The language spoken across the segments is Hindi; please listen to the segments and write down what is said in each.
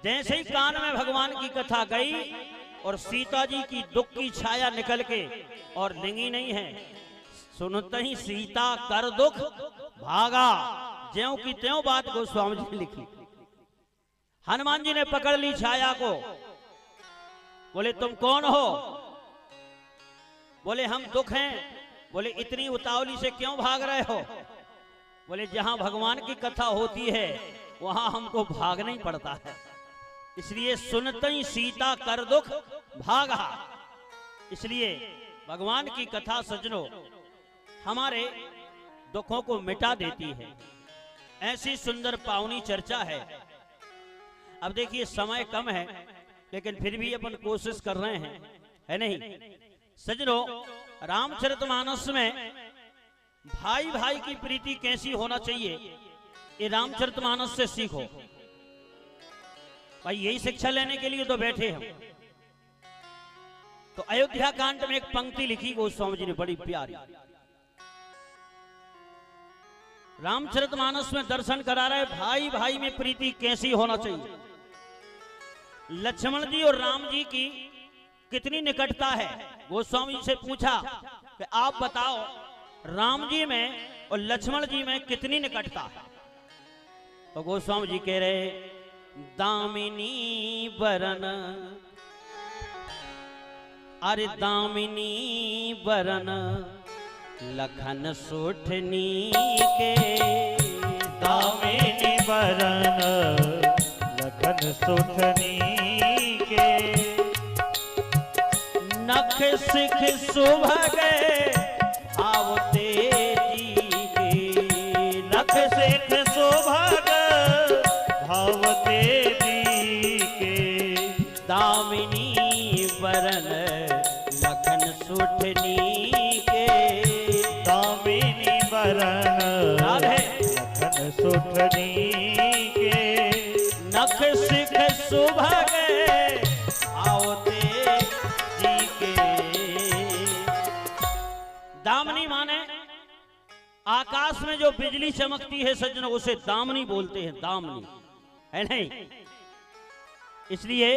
जैसे ही कान में भगवान की कथा गई और सीता जी की दुख की छाया निकल के और लिंगी नहीं है, सुनते ही सीता कर दुख भागा। ज्यों की त्यों बात गोस्वामी जी ने लिखी। हनुमान जी ने पकड़ ली छाया को, बोले तुम कौन हो? बोले हम दुख हैं। बोले इतनी उतावली से क्यों भाग रहे हो? बोले जहां भगवान की कथा होती है वहां हमको भागना ही पड़ता है, इसलिए सुनते ही सीता कर दुख भागा। इसलिए भगवान की कथा सजनों हमारे दुखों को मिटा देती है। ऐसी सुंदर पावनी चर्चा है। अब देखिए समय कम है लेकिन फिर भी अपन कोशिश कर रहे हैं, है नहीं सजनों? रामचरितमानस में भाई भाई की प्रीति कैसी होना चाहिए, ये रामचरितमानस से सीखो भाई। यही शिक्षा लेने के लिए तो बैठे हम। तो अयोध्या कांड में एक पंक्ति लिखी गोस्वामी जी ने बड़ी प्यारी। रामचरितमानस में दर्शन करा रहे भाई भाई में प्रीति कैसी होना चाहिए। लक्ष्मण जी और राम जी की कितनी निकटता है? गोस्वामी जी से पूछा कि आप बताओ राम जी में और लक्ष्मण जी में कितनी निकटता है? तो गोस्वामी जी कह रहे दामिनी बरन, अरे दामिनी बरन लखन सुठनी के। दामिनी बरन लखन सुठनी के। नख सिख सुभग भाव तेजी के। नख सिख सुभग भाव तेजी के। दामिनी बरन लखन सुठनी के। दामिनी बरन लखन सुठनी के। नख सिख सुभग भाव तेजी के। दामनी माने आकाश में जो बिजली चमकती है सज्जनों, उसे दामनी बोलते हैं, दामनी, है नहीं? इसलिए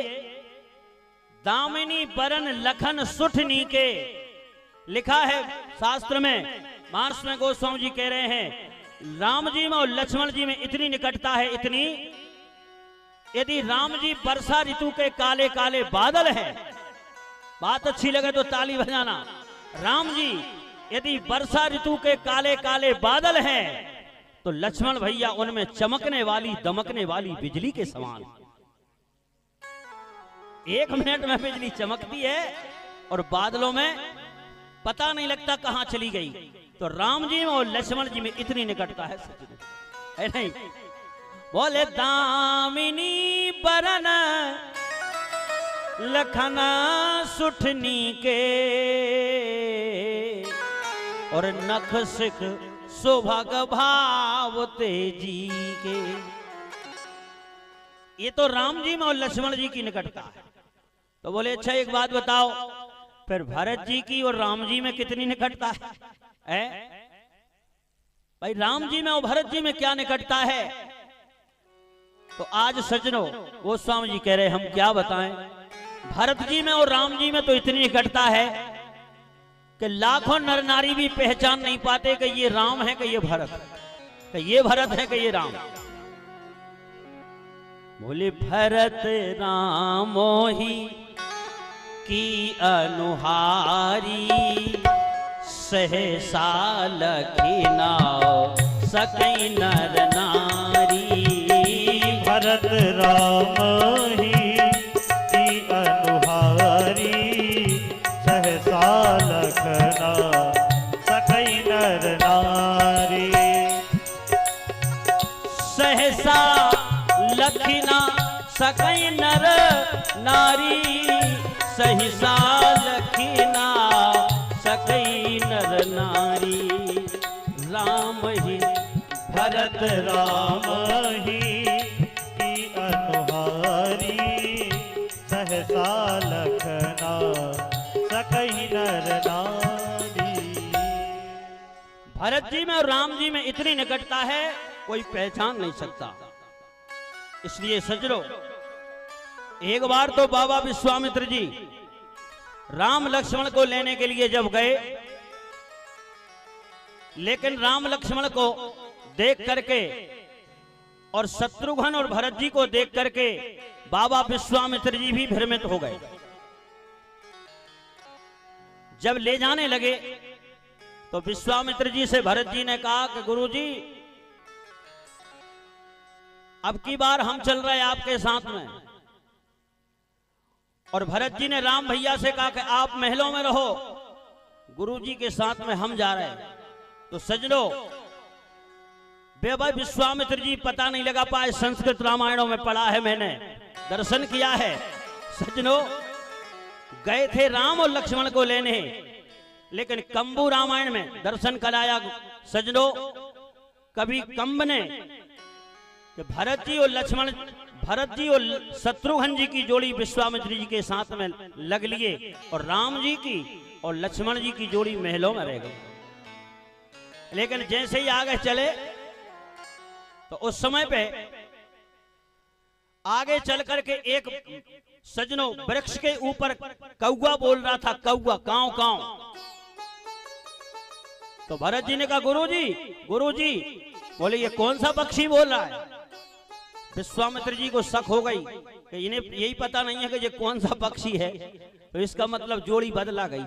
दामिनी बरन लखन सुठनी के लिखा है शास्त्र में। मार्स में गोस्वामी जी कह रहे हैं राम जी में और लक्ष्मण जी में इतनी निकटता है, इतनी, यदि राम जी वर्षा ऋतु के काले काले बादल हैं, बात अच्छी लगे तो ताली बजाना। राम जी यदि वर्षा ऋतु के काले काले बादल हैं तो लक्ष्मण भैया उनमें चमकने वाली दमकने वाली बिजली के समान। 1 मिनट में बिजली चमकती है और बादलों में पता नहीं लगता कहां चली गई। तो राम जी में और लक्ष्मण जी में इतनी निकटता है, है नहीं? बोले दामिनी बरन लखना सुठनी के और नख सिख सुभग भाव तेजी के। ये तो राम जी में और लक्ष्मण जी की निकटता है। तो बोले अच्छा एक बात बताओ, फिर भरत जी की और राम जी में कितनी निकटता है? भाई राम जी में और भरत जी में क्या निकटता है? तो आज सज्जनों गोस्वामी जी कह रहे हम क्या बताएं। भरत जी में और राम जी में तो इतनी निकटता है कि लाखों नर नारी भी पहचान नहीं पाते कि ये राम है कि ये भरत, कि ये भरत है कि ये राम। बोले भरत रामो ही की अनुहारी सहसा लखिनाओ सकई नर नारी। भरत राम ही की अनुहारी सहसा लखना सकई नर नारी। सहसा लखिना सकई नर नारी। सहसा लखिना सकई नर नारी। राम ही भरत राम ही की अनुहारी सहसा लखना सकई नर नारी। भरत जी में और राम जी में इतनी निकटता है कोई पहचान नहीं सकता। इसलिए सज्जनों एक बार तो बाबा विश्वामित्र जी राम लक्ष्मण को लेने के लिए जब गए, लेकिन राम लक्ष्मण को देख करके और शत्रुघ्न और भरत जी को देख करके बाबा विश्वामित्र जी भी भ्रमित हो गए। जब ले जाने लगे तो विश्वामित्र जी से भरत जी ने कहा कि गुरुजी, अब की बार हम चल रहे हैं आपके साथ में। और भरत जी ने राम भैया से कहा कि आप महलों में रहो, गुरुजी के साथ में हम जा रहे हैं। तो सजनो, बेबा विश्वामित्र जी पता नहीं लगा पाए, संस्कृत रामायणों में पढ़ा है, मैंने दर्शन किया है। सजनो, गए थे राम और लक्ष्मण को लेने, लेकिन कंबू रामायण में दर्शन कराया सजनो, कभी कंब ने कि भरत जी और शत्रुघ्न जी की जोड़ी विश्वामित्र जी के साथ में लग लिए और राम जी की और लक्ष्मण जी की जोड़ी महलों में रह गई। लेकिन जैसे ही आगे चले तो उस समय पे आगे चल करके एक सजनों वृक्ष के ऊपर कौवा बोल रहा था, कौवा काव काव। तो भरत जी ने कहा गुरुजी, बोले ये कौन सा पक्षी बोल रहा है? विश्वामित्र जी को शक हो गई कि इन्हें यही पता नहीं है कि ये कौन सा पक्षी है, तो इसका मतलब जोड़ी बदला गई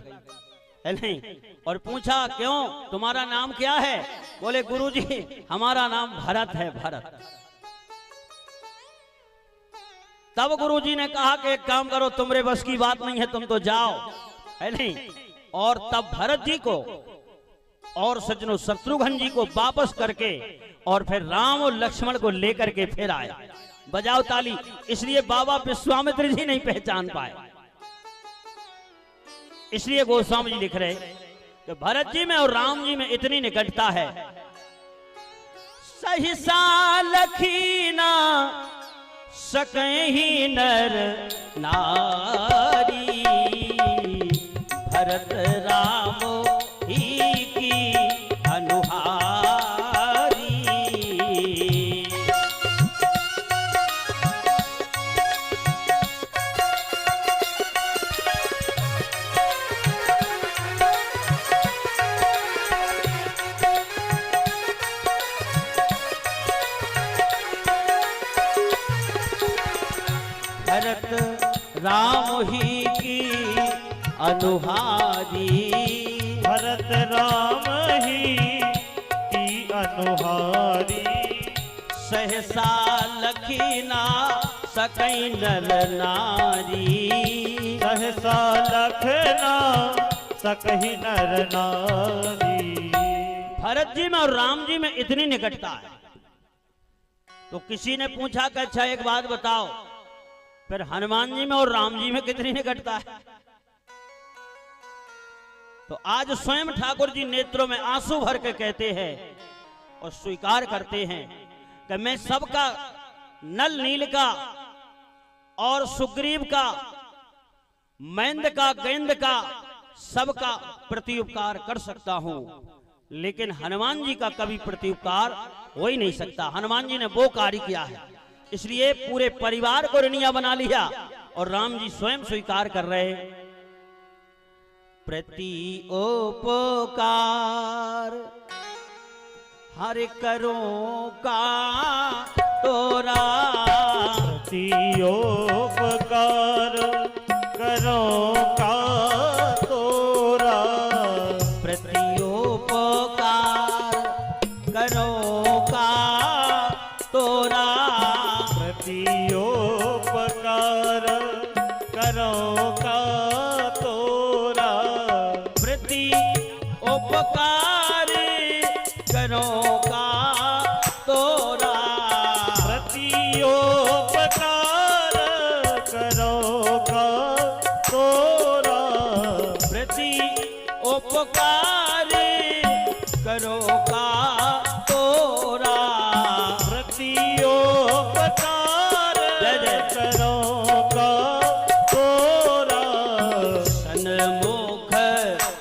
है नहीं। और पूछा क्यों, तुम्हारा नाम क्या है? बोले गुरुजी हमारा नाम भरत है, भरत। तब गुरुजी ने कहा कि एक काम करो, तुम्हारे बस की बात नहीं है, तुम तो जाओ, है नहीं। और तब भरत जी को और सज्जनों शत्रुघ्न जी को वापस करके और फिर राम और लक्ष्मण को लेकर के फिर आए। बजाओ ताली। इसलिए बाबा विश्वामित्र जी नहीं पहचान पाए। इसलिए गोस्वामी जी लिख रहे कि भरत जी में और राम जी में इतनी निकटता है, सहसा लखीना सकहीं नर नारी, भरत राम ही की अनुहारी। भरत राम ही की अनुहारी, भरत राम ही की अनुहारी। सहसा लखीना सकई नर नारी, सहसा लखना सकहि नर नारी। भरत जी में और राम जी में इतनी निकटता है। तो किसी ने पूछा कि अच्छा एक बात बताओ, फिर हनुमान जी में और राम जी में कितनी निकटता है? तो आज स्वयं ठाकुर जी नेत्रों में आंसू भर के कहते हैं और स्वीकार करते हैं कि मैं सबका, नल नील का और सुग्रीव का, मैंद का, गेंद का, सबका प्रति उपकार कर सकता हूं, लेकिन हनुमान जी का कभी प्रति उपकार हो ही नहीं सकता। हनुमान जी ने वो कार्य किया है, इसलिए पूरे परिवार को ऋणिया बना लिया। और राम जी स्वयं स्वीकार कर रहे, प्रति उपकार हर करो का तोरा, प्रति उपकार करो का तोरा। प्रति उपकार करो का तोरा, प्रति उपकार करो का तोरा। प्रति उपकार करो का तोरा, प्रति उपकार करो का तोरा। प्रति उपकार करो का तोरा। प्रति उपकार करो का तोरा। सन्मुख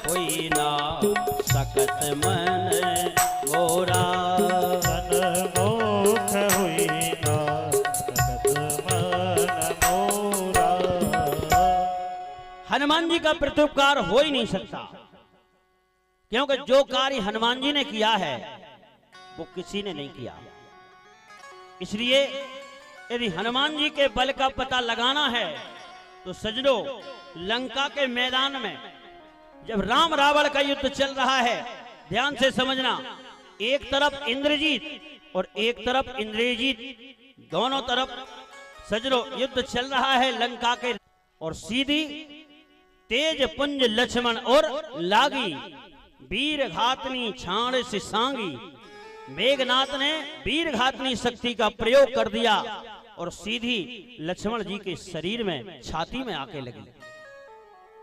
हुई ना सकत मन मोरा, सन्मुख हुई ना सकत मन मोरा। हनुमान जी का प्रत्युपकार हो ही नहीं सकता, क्योंकि जो कार्य हनुमान जी ने किया है वो किसी ने नहीं किया। इसलिए यदि हनुमान जी के बल का पता लगाना है तो सजनों, लंका के मैदान में जब राम रावण का युद्ध चल रहा है, ध्यान से समझना, एक तरफ इंद्रजीत और एक तरफ इंद्रजीत, दोनों तरफ सजनों युद्ध चल रहा है लंका के। और सीधी तेज पुंज लक्ष्मण और लागी, वीर घातनी छाण से सांगी, मेघनाथ ने वीर घातनी शक्ति का प्रयोग कर दिया और सीधी लक्ष्मण जी के शरीर में, छाती में आके लगी।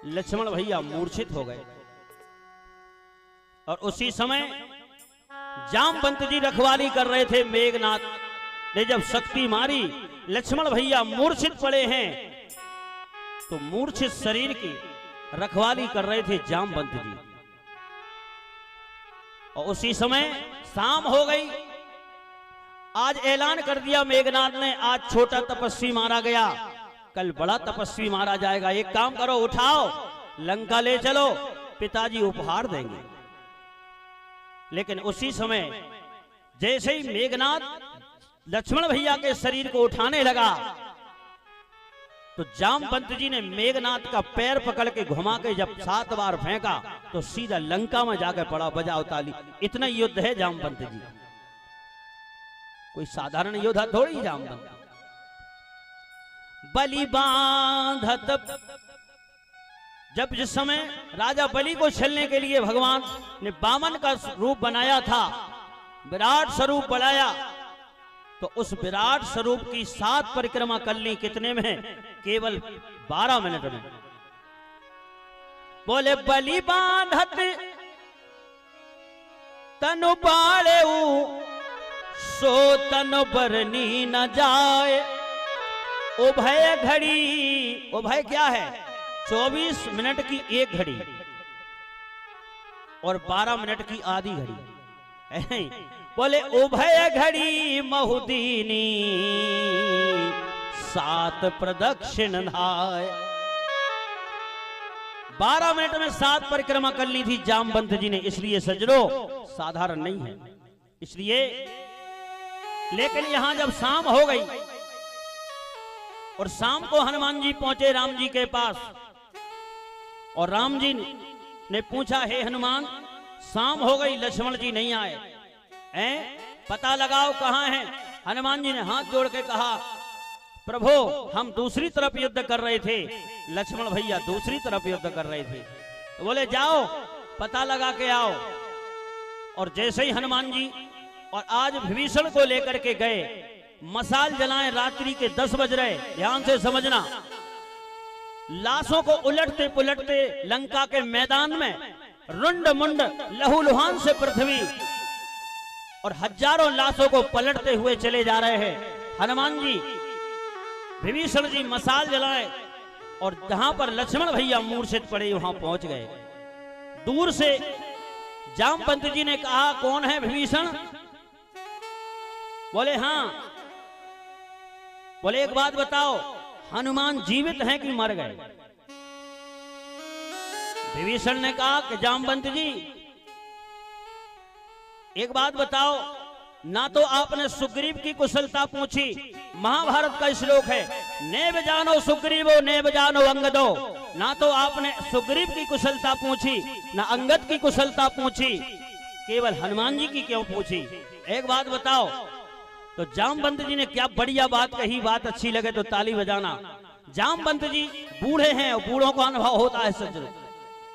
लक्ष्मण भैया मूर्छित हो गए। और उसी समय जामवंत जी रखवाली कर रहे थे। मेघनाथ ने जब शक्ति मारी, लक्ष्मण भैया मूर्छित पड़े हैं, तो मूर्छित शरीर की रखवाली कर रहे थे जामवंत जी। और उसी समय शाम हो गई। आज ऐलान कर दिया मेघनाथ ने, आज छोटा तपस्वी मारा गया, कल बड़ा तपस्वी मारा जाएगा। एक काम करो, उठाओ लंका ले चलो, पिताजी उपहार देंगे। लेकिन उसी समय जैसे ही मेघनाथ लक्ष्मण भैया के शरीर को उठाने लगा, तो जामवंत जी ने मेघनाथ का पैर पकड़ के घुमा के जब 7 बार फेंका तो सीधा लंका में जाकर पड़ा। बजाओ ताली। इतना युद्ध है जामवंत जी, कोई साधारण योद्धा थोड़ी जामवंत। बलि बांधत, जब जिस समय राजा बलि को छलने के लिए भगवान ने वामन का रूप बनाया था, विराट स्वरूप बनाया, तो उस विराट स्वरूप की 7 परिक्रमा कर ली। कितने में? केवल 12 मिनट में। बोले बलि बांधत तनु बालेऊ, सो तनु बरनी न जाए। उभय घड़ी, उभय क्या है? 24 मिनट की एक घड़ी और 12 मिनट की आधी घड़ी। बोले उभय घड़ी महुदीनी, 7 प्रदक्षिण धाय। 12 मिनट में 7 परिक्रमा कर ली थी जामवंत जी ने। इसलिए सजनों, साधारण नहीं है। इसलिए लेकिन यहां जब शाम हो गई और शाम को हनुमान जी पहुंचे राम जी के पास, और राम जी ने पूछा, हे हनुमान, शाम हो गई, लक्ष्मण जी नहीं आए हैं, पता लगाओ कहां हैं। हनुमान जी ने हाथ जोड़ के कहा, प्रभु हम दूसरी तरफ युद्ध कर रहे थे, लक्ष्मण भैया दूसरी तरफ युद्ध कर रहे थे। तो बोले जाओ पता लगा के आओ। और जैसे ही हनुमान जी और आज विभीषण को लेकर के गए, मसाल जलाएं, रात्रि के 10 बज रहे, ध्यान से समझना। लाशों को उलटते पुलटते लंका के मैदान में रुंड मुंड लहूलुहान से पृथ्वी, और हजारों लाशों को पलटते हुए चले जा रहे हैं। हनुमान जी, विभीषण जी मसाल जलाए, और जहां पर लक्ष्मण भैया मूर्छित पड़े वहां पहुंच गए। दूर से जामवंत जी ने कहा, कौन है विभीषण? बोले हां। बोले एक बात बताओ, हनुमान जीवित हैं कि मर गए? विभीषण ने कहा कि जामवंत जी एक बात बताओ, ना तो आपने सुग्रीव की कुशलता पूछी, महाभारत का श्लोक है, नेव जानो सुग्रीवो नेव जानो अंगदो। ना तो आपने सुग्रीव की कुशलता पूछी, ना अंगद की कुशलता पूछी, केवल हनुमान जी की क्यों पूछी? एक बात बताओ। तो जामवंत जी ने क्या बढ़िया बात कही, बात अच्छी लगे तो ताली बजाना। जामवंत जी बूढ़े हैं और बूढ़ों का अनुभव होता है सज्जनों।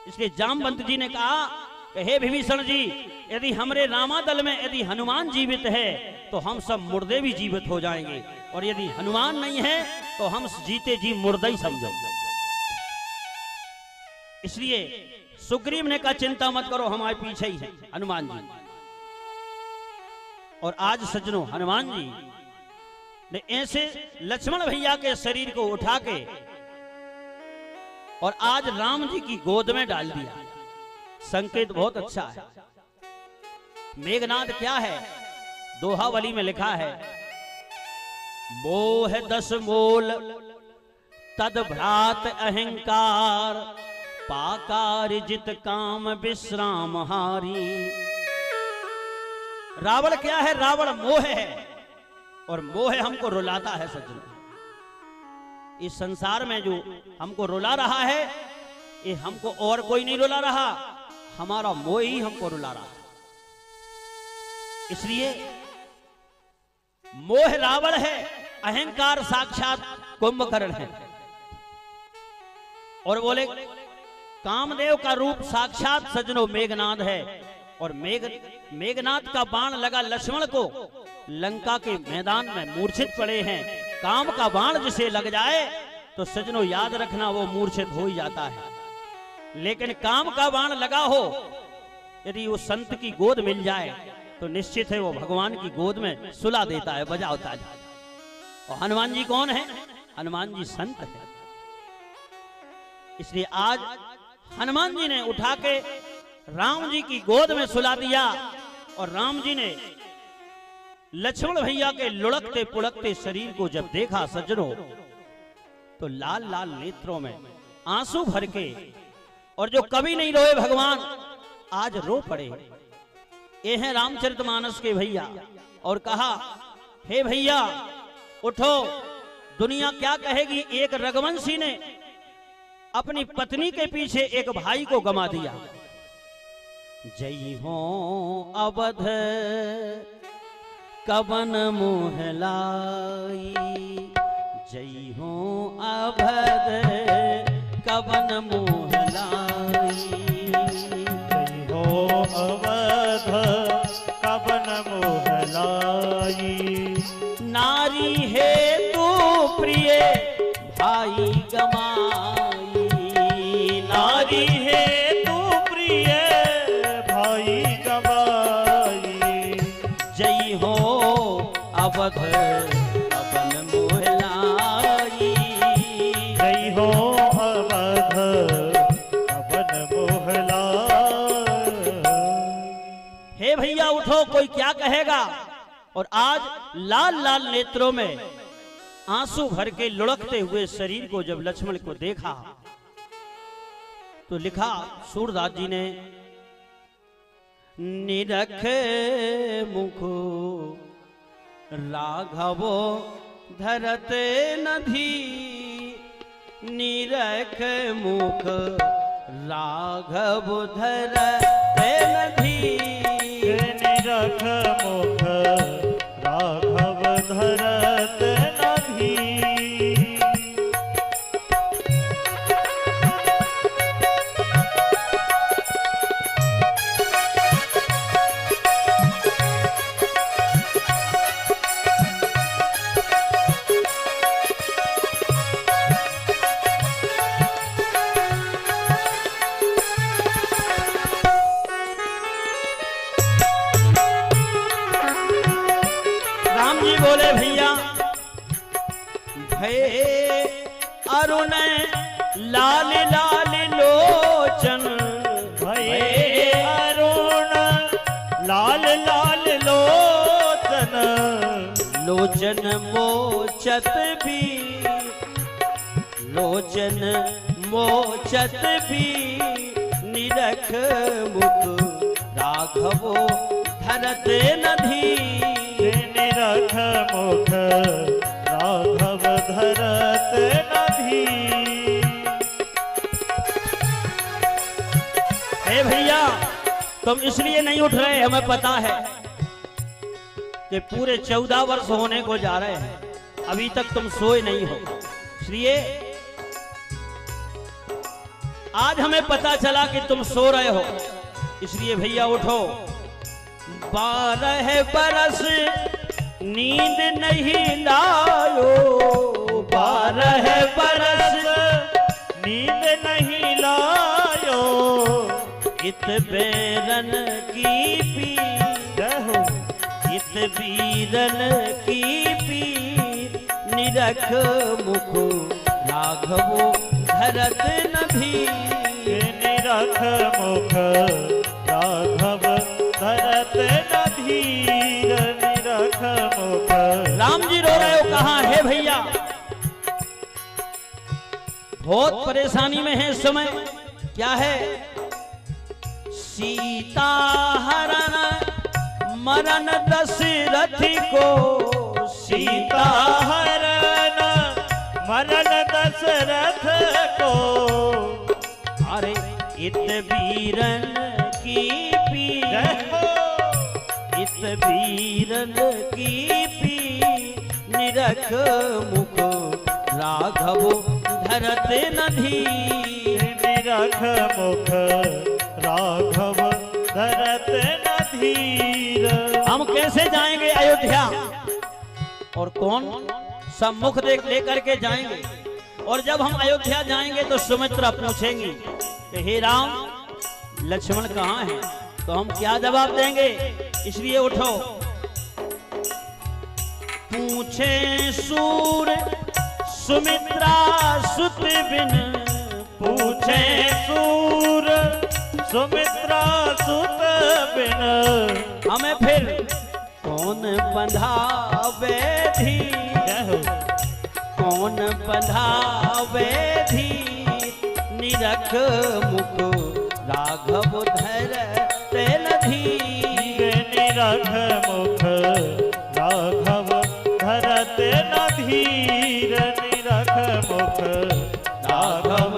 इसलिए जामवंत जी ने कहा कि हे विभीषण जी, यदि हमारे रामादल में यदि हनुमान जीवित है तो हम सब मुर्दे भी जीवित हो जाएंगे, और यदि हनुमान नहीं है तो हम जीते जी मुर्दा ही समझो। इसलिए सुग्रीव ने कहा चिंता मत करो, हमारे पीछे ही है हनुमान जी। और आज सज्जनों, हनुमान जी ने ऐसे लक्ष्मण भैया के शरीर को उठा के और आज राम जी की गोद में डाल दिया। संकेत बहुत अच्छा है। मेघनाद क्या है? दोहावली में लिखा है, मोह 10 मोल तदभ्रात अहंकार पाकार जित काम विश्राम हारी। रावण क्या है? रावण मोह है, और मोह हमको रुलाता है सज्जन। इस संसार में जो हमको रुला रहा है, ये हमको और कोई नहीं रुला रहा, हमारा मोह ही हमको रुला रहा है। इसलिए मोह रावण है, अहंकार साक्षात कुंभकर्ण है। और बोले कामदेव का रूप साक्षात सज्जनों मेघनाद है, और मेघनाद का बाण लगा लक्ष्मण को, लंका के मैदान में मूर्छित पड़े हैं। काम का बाण जिसे लग जाए तो सज्जनों याद रखना वो मूर्छित हो ही जाता है, लेकिन काम का बाण लगा हो यदि वो संत की गोद मिल जाए तो निश्चित है वो भगवान की गोद में सुला देता है, बजाता है। और हनुमान जी कौन है? हनुमान जी संत है। इसलिए आज हनुमान जी ने उठा के राम जी की गोद में सुला दिया, और राम जी ने लक्ष्मण भैया के लुढ़कते पुढ़कते शरीर को जब देखा सज्जनों, तो लाल लाल नेत्रों में आंसू भर के, और जो कभी नहीं रोए भगवान आज रो पड़े। ये हैं रामचरितमानस के भैया। और कहा, हे भैया उठो, दुनिया क्या कहेगी। एक रघुवंशी ने अपनी पत्नी के पीछे एक भाई को गमा दिया। जय हो अवध कवन मोहलाई, जय हो अवध कवन मोहलाई, जय हो अवध कवन मोहलाई। नारी है तू प्रिय भाई गमाई, नारी है तू प्रिय भाई गवाई। जय हो अवध कवन मोहलाई, जय हो अवध कवन मोहलाई। हे भैया उठो, कोई क्या कहेगा। और आज लाल लाल नेत्रों में आंसू भर के लुढ़कते हुए शरीर को जब लक्ष्मण को देखा तो लिखा सूरदास जी ने, निरख मुख राघवो धरते नधी, निरख मुख राघव धरते नधी, निरख मुख राघव धरत नभी। राम जी बोले, भैया भय अरुण लाल लाल लोचन, भय अरुण लाल लाल लोचन, लोचन मोचत भी, लोचन मोचत भी, निरख मुख राघवो धरत नधी, निरख मुख राघव धरत नभी। हे भैया तुम इसलिए नहीं उठ रहे, हमें पता है कि पूरे 14 वर्ष होने को जा रहे हैं, अभी तक तुम सोए नहीं हो। इसलिए आज हमें पता चला कि तुम सो रहे हो, इसलिए भैया उठो। 12 बरस नींद नहीं लायो, 12 बरस नींद नहीं लायो, इत बेरन की पीर, इत बीरन की पीर, निरख मुख राघवो धरत नभी, निरख मुख राघव धरत नभी, निरख मुख। राम जी रो रहे हो, कहाँ है भैया? बहुत परेशानी में है इस समय। क्या है? सीता हरण मरण दशरथ को, सीता हरण मरण दशरथ को, अरे इत वीरन की पीर, इत वीरन की पीर, निरख मुख राघव धरत न धीर। निरख मुख राघव धरत न धीर। हम कैसे जाएंगे अयोध्या? और कौन सब मुख देख लेकर के जाएंगे? और जब हम अयोध्या जाएंगे तो सुमित्रा पूछेंगी कि हे राम लक्ष्मण कहाँ हैं? तो हम क्या जवाब देंगे? इसलिए उठो। पूछे सूर सुमित्रा सुत बिन, पूछे सूर सुमित्रा सुत बिन, हमें फिर कौन बंधावे धीर, कौन बंधावे धीर, निरख मुख राघव धरत न धीर। निरख मुख राघव धरत न धीर। निरख मुख राघव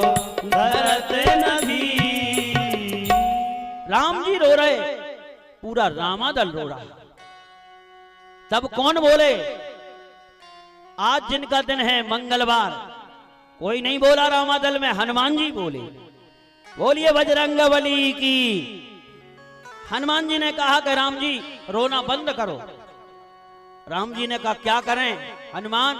धरत न धीर। राम जी रो रहे, पूरा रामादल रो रहा। तब कौन बोले? आज जिनका दिन है मंगलवार, कोई नहीं बोला रामादल में, हनुमान जी बोले। बोलिए बजरंगबली की। हनुमान जी ने कहा कि राम जी रोना बंद करो। राम जी ने कहा क्या करें हनुमान,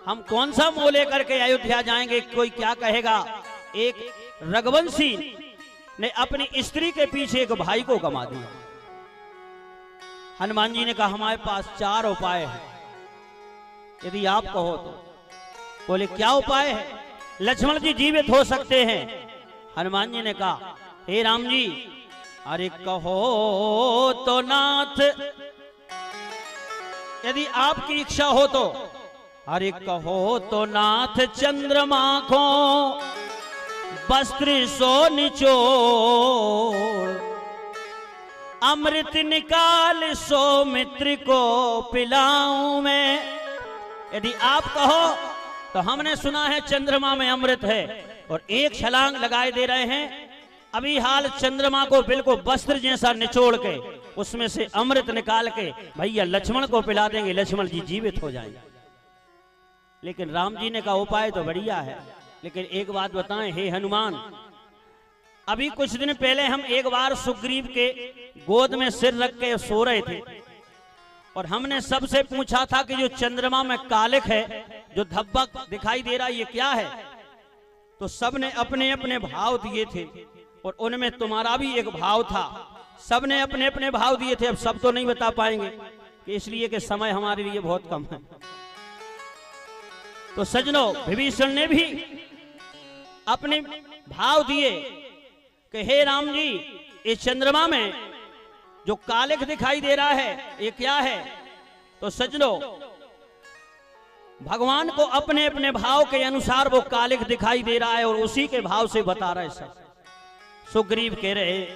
हम कौन सा मोह लेकर के अयोध्या जाएंगे? कोई क्या कहेगा? एक रघुवंशी ने अपनी स्त्री के पीछे एक भाई को गंवा दिया। हनुमान जी ने कहा हमारे पास 4 उपाय हैं, यदि आप कहो तो। बोले क्या उपाय है? लक्ष्मण जी जीवित हो सकते हैं। हनुमान जी ने कहा हे राम जी, अरे कहो तो नाथ, यदि आपकी इच्छा हो तो। अरे कहो तो नाथ चंद्रमा को वस्त्र सो निचोड़, अमृत निकाल सो मित्र को पिलाऊं मैं। यदि आप कहो तो हमने सुना है चंद्रमा में अमृत है, और एक छलांग लगाए दे रहे हैं। अभी हाल चंद्रमा को बिल्कुल वस्त्र जैसा निचोड़ के उसमें से अमृत निकाल के भैया लक्ष्मण को पिला देंगे, लक्ष्मण जी जीवित हो जाएंगे। लेकिन राम जी ने कहा उपाय तो बढ़िया है, लेकिन एक बात बताएं हे हनुमान, अभी कुछ दिन पहले हम एक बार सुग्रीव के गोद में सिर रख के सो रहे थे, और हमने सबसे पूछा था कि जो चंद्रमा में कालिक है, जो धब्बा दिखाई दे रहा है, ये क्या है? तो सबने अपने अपने भाव दिए थे, और उनमें तुम्हारा भी एक भाव था। सबने अपने अपने भाव दिए थे। अब सब तो नहीं बता पाएंगे कि इसलिए कि समय हमारे लिए बहुत कम है। तो सजनों, विभीषण ने भी अपने भाव दिए कि हे राम जी, इस चंद्रमा में जो कालिक दिखाई दे रहा है ये क्या है? तो सजनों, भगवान को अपने अपने भाव के अनुसार वो कालिक दिखाई दे रहा है, और उसी के भाव से बता रहे सब। सुग्रीव कह रहे,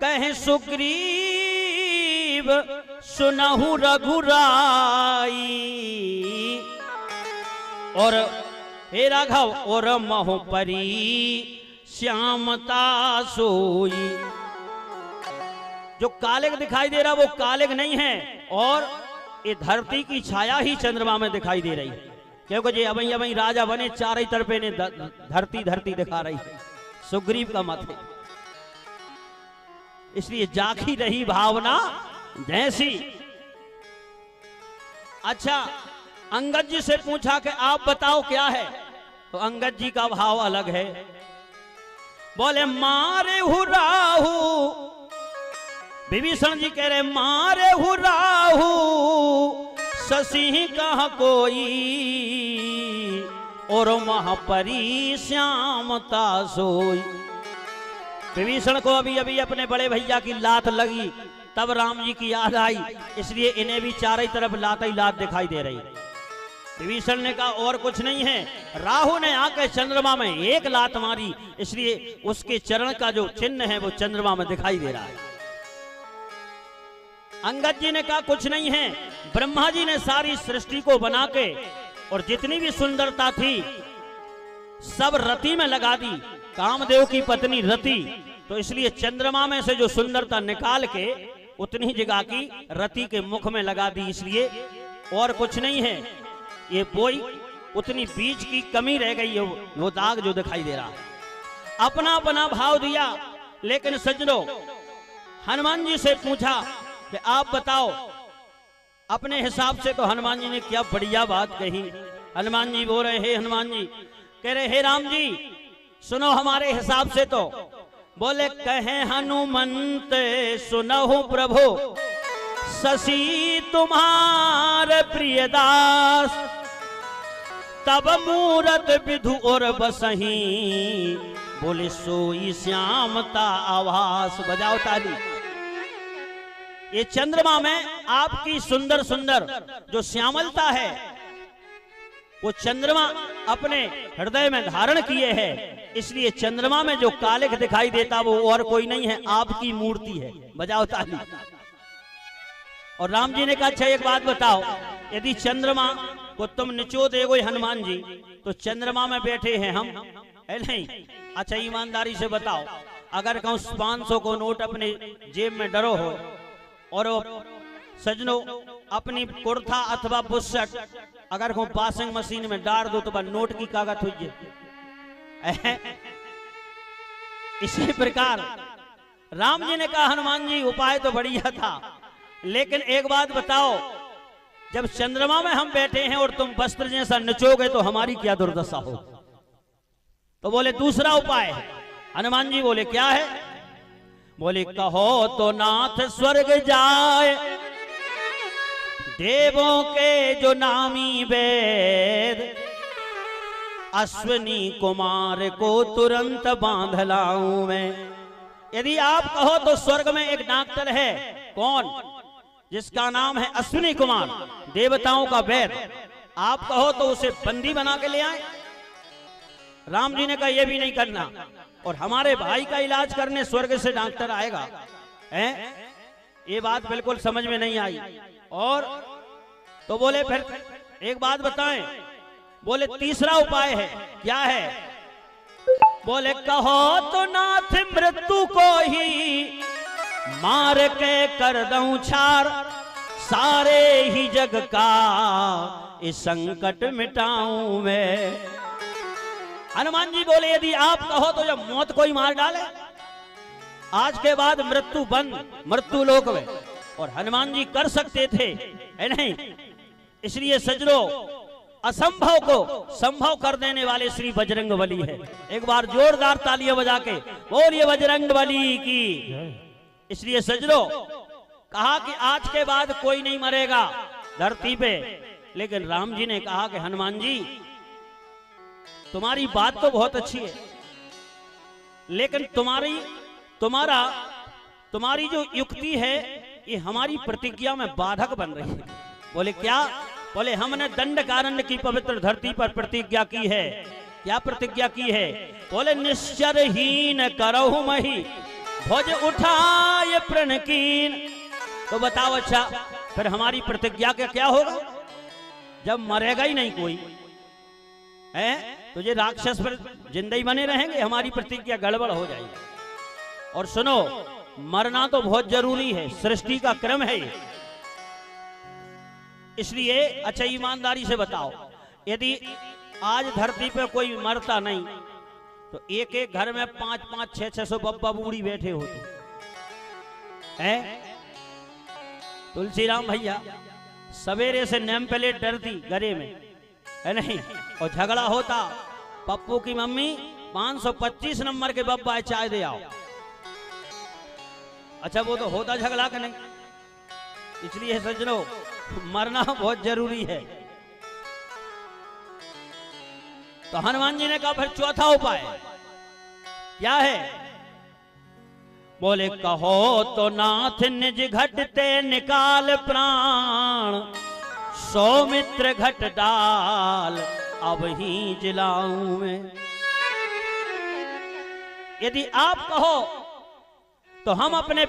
कहे सुग्रीव सुनहु रघुराई, और हे राघव और महो परी श्यामता सोई। जो कालिक दिखाई दे रहा वो कालिक नहीं है, और ये धरती की छाया ही चंद्रमा में दिखाई दे रही है, क्योंकि जे अबई अबई राजा बने चारों तरफ ने धरती धरती दिखा रही है। सुग्रीव का मत है, इसलिए जाखी रही भावना जैसी। अच्छा, अंगद जी से पूछा कि आप बताओ क्या है? तो अंगद जी का भाव अलग है। बोले मारे हुराहू, विभीषण जी कह रहे मारे हुराहू शशि कहा कोई, और महापरी श्यामता सोई। विभीषण को अभी अभी अपने बड़े भैया की लात लगी, तब राम जी की याद आई, इसलिए इन्हें भी चारों तरफ लात ही लात दिखाई दे रही। विभीषण ने कहा और कुछ नहीं है। राहु ने आकर चंद्रमा में एक लात मारी, इसलिए उसके चरण का जो चिन्ह है वो चंद्रमा में दिखाई दे रहा है। अंगद जी ने कहा कुछ नहीं है। ब्रह्मा जी ने सारी सृष्टि को बना के और जितनी भी सुंदरता थी सब रति में लगा दी, कामदेव की पत्नी रति, तो इसलिए चंद्रमा में से जो सुंदरता निकाल के उतनी जगह की रति के मुख में लगा दी, इसलिए और कुछ नहीं है। ये बोई उतनी बीज की कमी रह गई है, वो दाग जो दिखाई दे रहा है। अपना अपना भाव दिया, लेकिन सज्जनों हनुमान जी से पूछा कि आप बताओ अपने हिसाब से। तो हनुमान जी ने क्या बढ़िया बात कही। हनुमान जी बोल रहे, हे हनुमान जी, कह रहे हे राम जी सुनो हमारे हिसाब से। तो बोले कहे हनुमंत सुनहु प्रभु शशि तुम्हारे प्रियदास, तब मूरत विधु और बसही, बोले सोई श्यामता आवास। बजाओ ताली। ये चंद्रमा में आपकी सुंदर सुंदर जो श्यामलता है वो चंद्रमा अपने हृदय में धारण किए है, इसलिए चंद्रमा में जो कालिक दिखाई देता वो और कोई नहीं है, आपकी मूर्ति है। बजाओ ताली। और राम जी ने कहा अच्छा एक बात बताओ, यदि चंद्रमा को तुम निचो दोगे हनुमान जी, तो चंद्रमा में बैठे हैं हम, है नहीं? अच्छा ईमानदारी से बताओ, अगर कहूं 500 को नोट अपने जेब में डरो हो और सजनो अपनी कुर्ता अथवा बुशर्ट अगर कहूं वॉशिंग मशीन में डाल दो तो नोट की कागज हुई है। इसी प्रकार राम जी ने कहा हनुमान जी उपाय तो बढ़िया था, लेकिन एक बात बताओ, जब चंद्रमा में हम बैठे हैं और तुम वस्त्र जैसा नचोगे तो हमारी क्या दुर्दशा हो। तो बोले दूसरा उपाय है। हनुमान जी बोले क्या है? बोले कहो तो नाथ स्वर्ग जाए, देवों के जो नामी वेद, अश्विनी कुमार को तुरंत बांध लाऊं मैं। यदि आप कहो तो स्वर्ग में एक डॉक्टर है, कौन? जिसका नाम है अश्विनी कुमार, देवताओं का वेद। आप कहो तो उसे बंदी बना के ले आए। राम जी ने कहा यह भी नहीं करना, और हमारे भाई का इलाज करने स्वर्ग से डॉक्टर आएगा, हैं? ये बात बिल्कुल समझ में नहीं आई। और तो बोले फिर एक बात बताएं। बोले तीसरा उपाय है। क्या है? बोले कहो तो नाथ मृत्यु को ही मार के कर दूं छार, सारे ही जग का इस संकट मिटाऊं मैं। हनुमान जी बोले यदि आप कहो तो जब मौत कोई मार डाले, आज के बाद मृत्यु बंद, मृत्यु लोक में। और हनुमान जी कर सकते थे, है नहीं? इसलिए सजनों असंभव को संभव कर देने वाले श्री बजरंग बली है। एक बार जोरदार तालियां बजा के बोलिए बजरंग बली की। इसलिए सजनों कहा कि आज के बाद कोई नहीं मरेगा धरती पे, लेकिन राम जी ने कहा कि हनुमान जी तुम्हारी बात तो बहुत अच्छी है, लेकिन तुम्हारी जो युक्ति है ये हमारी प्रतिज्ञा में बाधक बन रही है। बोले क्या? बोले हमने दंडकारण्य की पवित्र धरती पर प्रतिज्ञा की है। क्या प्रतिज्ञा की है? बोले निश्चरहीन करहु मही भुज उठाए प्रणकीन। तो बताओ अच्छा फिर हमारी प्रतिज्ञा का क्या होगा जब मरेगा ही नहीं कोई, है? तो ये राक्षस पर जिंदगी बने रहेंगे, हमारी प्रतिज्ञा गड़बड़ हो जाएगी। और सुनो मरना तो बहुत जरूरी है, सृष्टि का क्रम है ये। इसलिए अच्छा ईमानदारी से बताओ, यदि आज धरती पे कोई मरता नहीं तो एक एक घर में 500 600 बब्बा बूढ़ी बैठे होते हैं। तुलसीराम भैया सवेरे से नेम प्लेट डरती गले में, है नहीं? और झगड़ा होता, पप्पू की मम्मी 525 नंबर के बब्बा चाय दे आओ। अच्छा वो तो होता झगड़ा का नहीं। इसलिए सज्जनों मरना बहुत जरूरी है। तो हनुमान जी ने कहा फिर चौथा उपाय क्या है? बोले कहो तो नाथ निज घटते निकाल प्राण, सौमित्र घट डाल अब ही जलाऊं मैं। यदि आप कहो तो हम अपने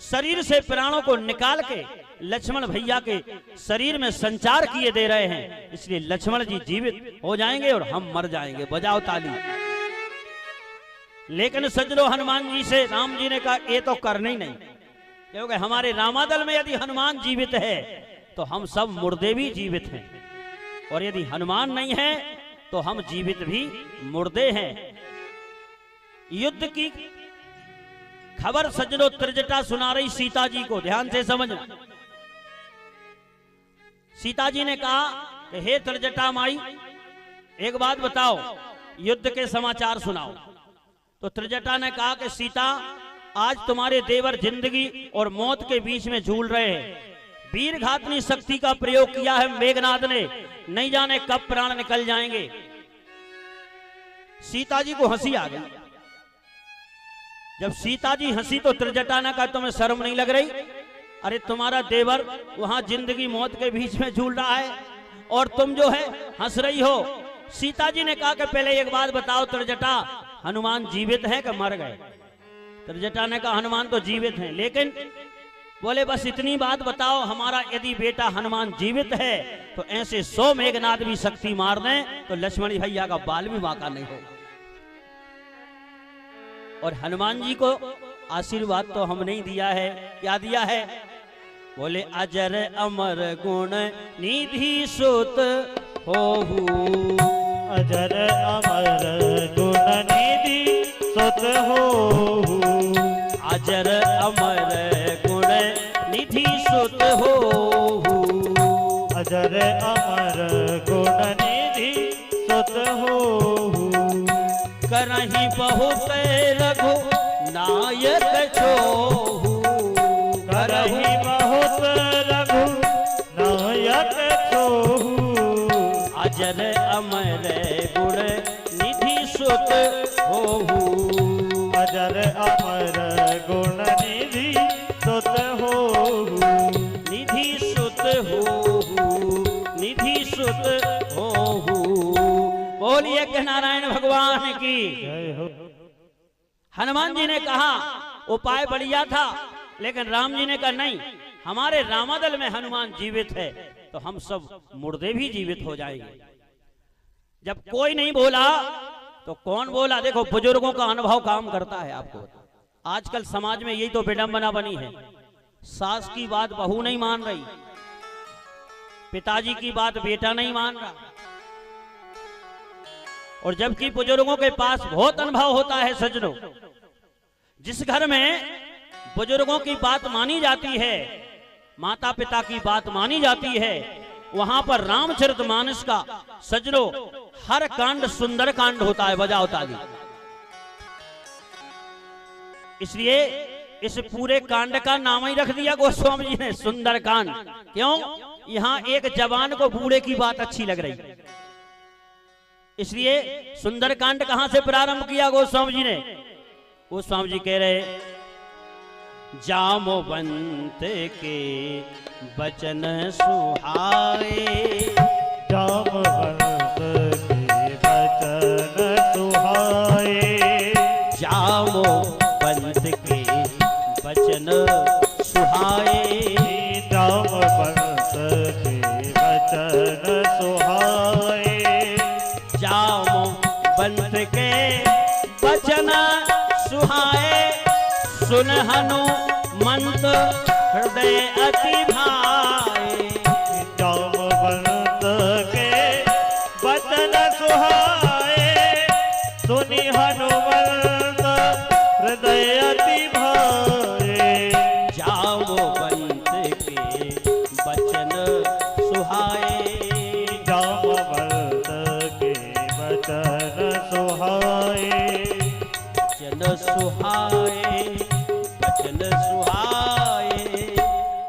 शरीर से प्राणों को निकाल के लक्ष्मण भैया के शरीर में संचार किए दे रहे हैं, इसलिए लक्ष्मण जी जीवित हो जाएंगे और हम मर जाएंगे। बजाओ ताली। लेकिन सजनो हनुमान जी से राम जी ने कहा ये तो करना ही नहीं, क्योंकि हमारे रामादल में यदि हनुमान जीवित है तो हम सब मुर्दे भी जीवित हैं, और यदि हनुमान नहीं है तो हम जीवित भी मुर्दे हैं। युद्ध की खबर सजनो त्रिजटा सुना रही सीता जी को, ध्यान से समझना। सीता जी ने कहा कि हे त्रिजटा माई, एक बात बताओ, युद्ध के समाचार सुनाओ। तो त्रिजटा ने कहा कि सीता, आज तुम्हारे देवर जिंदगी और मौत के बीच में झूल रहे हैं। वीर घातनी शक्ति का प्रयोग किया है मेघनाद ने, नहीं जाने कब प्राण निकल जाएंगे। सीता जी को हंसी आ गई। जब सीता जी हंसी तो त्रिजटा ने कहा तुम्हें शर्म नहीं लग रही? अरे तुम्हारा देवर वहां जिंदगी मौत के बीच में झूल रहा है और तुम जो है हंस रही हो। सीता जी ने कहा कि पहले एक बात बताओ त्रिजटा, हनुमान जीवित है कि मर गए? त्रिजटा ने कहा हनुमान तो जीवित हैं, लेकिन बोले बस इतनी बात बताओ, हमारा यदि बेटा हनुमान जीवित है तो ऐसे 100 मेघनाद भी शक्ति मार दें तो लक्ष्मण भैया का बाल भी बांका नहीं होगा। और हनुमान जी को आशीर्वाद तो हमने ही दिया है। क्या दिया है? बोले अजर अमर गुण निधि सुत होहु, अजर अमर गुण निधि सुत होहु, अजर अमर गुण निधि सुत होहु, अजर अमर गुण निधि सुत होहु, करहि बहुत रघु नायक छोहु, करहि बहुत रघु नायक छोहु, अजर अमर गुण निधि सुत होहु, अजर अमर गुण निधि सुत होहु, निधि सुत होहु, निधि सुत होहु। बोलिए कि नारायण भगवान की। जय हो। हनुमान जी ने कहा उपाय बढ़िया था, लेकिन राम जी ने कहा नहीं, हमारे रामादल में हनुमान जीवित है तो हम सब मुर्दे भी जीवित हो जाएंगे। जब कोई नहीं बोला तो कौन बोला? देखो बुजुर्गों का अनुभव काम करता है। आपको आजकल समाज में यही तो विडंबना बनी है, सास की बात बहू नहीं मान रही, पिताजी की बात बेटा नहीं मान रहा, और जबकि बुजुर्गों के पास बहुत अनुभव होता है। सज्जनों, जिस घर में बुजुर्गों की बात मानी जाती है, माता पिता की बात मानी जाती है, वहां पर रामचरितमानस का सज्जनों हर कांड सुंदर कांड होता है। बजाओ ताली। इसलिए इस पूरे कांड का नाम ही रख दिया गोस्वामी जी ने सुंदर कांड। क्यों? यहां एक जवान को बूढ़े की बात अच्छी लग रही, इसलिए सुंदरकांड कहां से प्रारंभ किया गोस्वामी जी ने? गोस्वामी जी कह रहे जामवंत के बचन सुहाए, जामवंत के बचन सुहाए, जामवंत के बचन सुहाए, जामवंत के बचन सुहाए, जामवंत के बचन सुहाए, सुन हनुमंत हृदय अति भाए, जामवंत के बचन सुहाए, सुनि हनुमंत हृदय अति भाए, जामवंत के बचन सुहाए, जामवंत के बचन सुहाए, बचन सुहाए, बचन सुहाए।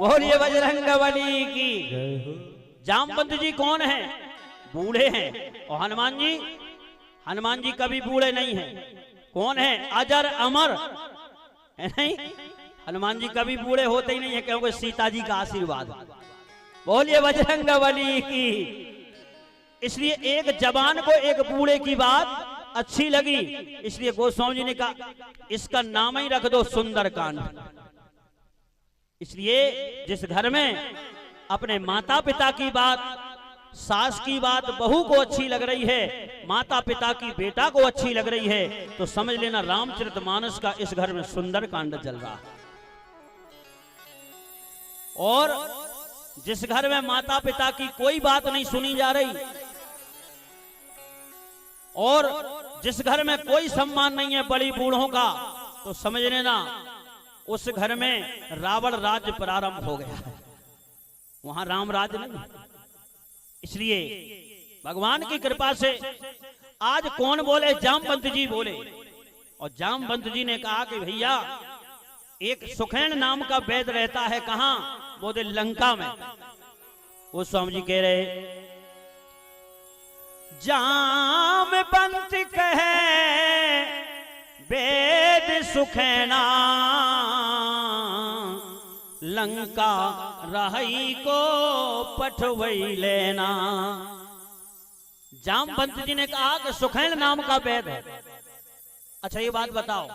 बोलिए बजरंगबली की। जय हो। जामवंत जी कौन है? बूढ़े हैं। और हनुमान जी कभी बूढ़े नहीं हैं। कौन है? अजर अमर है। नहीं, हनुमान जी कभी बूढ़े होते ही नहीं है, क्योंकि सीता जी का आशीर्वाद। बोलिए बजरंग बली की। इसलिए एक जवान को एक बूढ़े की बात अच्छी लगी, इसलिए गोस्वामी जी ने कहा इसका नाम ही रख दो सुंदरकांड। इसलिए जिस घर में अपने माता पिता की बात, सास की बात बहू को अच्छी लग रही है, माता पिता की बेटा को अच्छी लग रही है, तो समझ लेना रामचरितमानस का इस घर में सुंदरकांड चल रहा है। और जिस घर में माता पिता की कोई बात नहीं सुनी जा रही, और जिस घर में कोई सम्मान नहीं है बड़ी बूढ़ों का, तो समझ लेना उस घर में रावण राज्य प्रारंभ हो गया है, वहां राम राज्य नहीं। इसलिए भगवान की कृपा से आज कौन बोले? जामवंत जी बोले। और जामवंत जी ने कहा कि भैया एक सुखैन नाम का वैद रहता है, कहां? बोले लंका में। वो स्वामी जी कह रहे जामवंत कहे वेद सुखैना, लंका रही को पठवई लेना। जामवंत जी ने कहा कि सुखैन नाम का वेद है। अच्छा ये बात बताओ,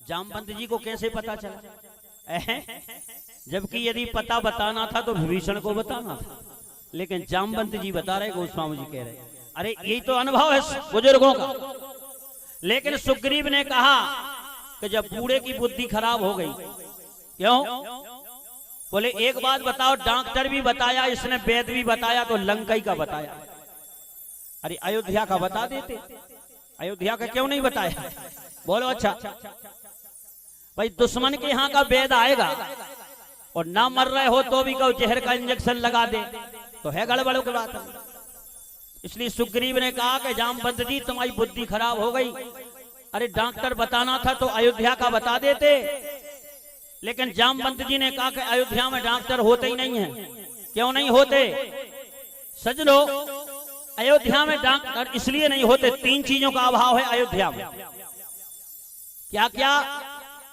जामवंत जी को कैसे पता चला? जबकि यदि पता बताना था तो विभीषण को बताना था, लेकिन जामवंत जी बता रहे, गोस्वामी जी कह रहे अरे यही तो अनुभव है बुजुर्गों का। लेकिन सुग्रीव ने कहा कि जब बूढ़े की बुद्धि खराब हो गई, क्यों? बोले एक बात बताओ, डॉक्टर भी बताया, इसने वेद भी बताया, तो लंकाई का बताया। अरे अयोध्या का बता देते, अयोध्या का क्यों नहीं बताया? बोलो अच्छा भाई, दुश्मन के यहाँ का वेद आएगा और ना मर रहे हो तो भी कहो जहर का इंजेक्शन लगा दे, तो है गड़बड़ की बात। इसलिए सुग्रीव ने कहा कि जामवंत जी तुम्हारी बुद्धि खराब हो गई, अरे डॉक्टर बताना था तो अयोध्या का बता देते। लेकिन जामवंत जी ने कहा कि अयोध्या में डॉक्टर होते ही नहीं है। क्यों नहीं होते? सजनो, अयोध्या में डॉक्टर इसलिए नहीं होते, तीन चीजों का अभाव है अयोध्या में। क्या क्या?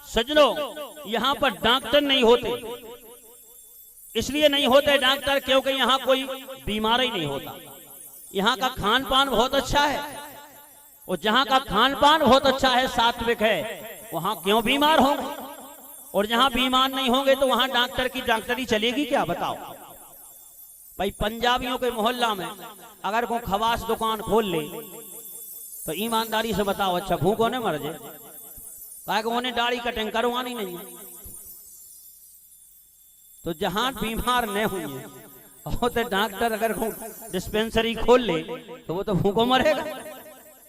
सजनो, यहां पर डॉक्टर नहीं होते, इसलिए नहीं होते डॉक्टर क्योंकि यहां कोई बीमारी नहीं होता। यहाँ का खान पान बहुत अच्छा है, और जहाँ का खान पान बहुत अच्छा है, सात्विक है, वहां क्यों बीमार होंगे? और जहां बीमार नहीं होंगे तो वहां डॉक्टर की डॉक्टरी चलेगी क्या? बताओ भाई। पंजाबियों के मोहल्ला में अगर कोई खवास दुकान खोल ले तो ईमानदारी से बताओ, अच्छा भूखों ने मर जाए, कहा उन्हें दाढ़ी कटिंग करवानी नहीं है। तो जहां बीमार न हुए और तो डॉक्टर अगर डिस्पेंसरी खोल ले तो वो तो भूखों मरेगा।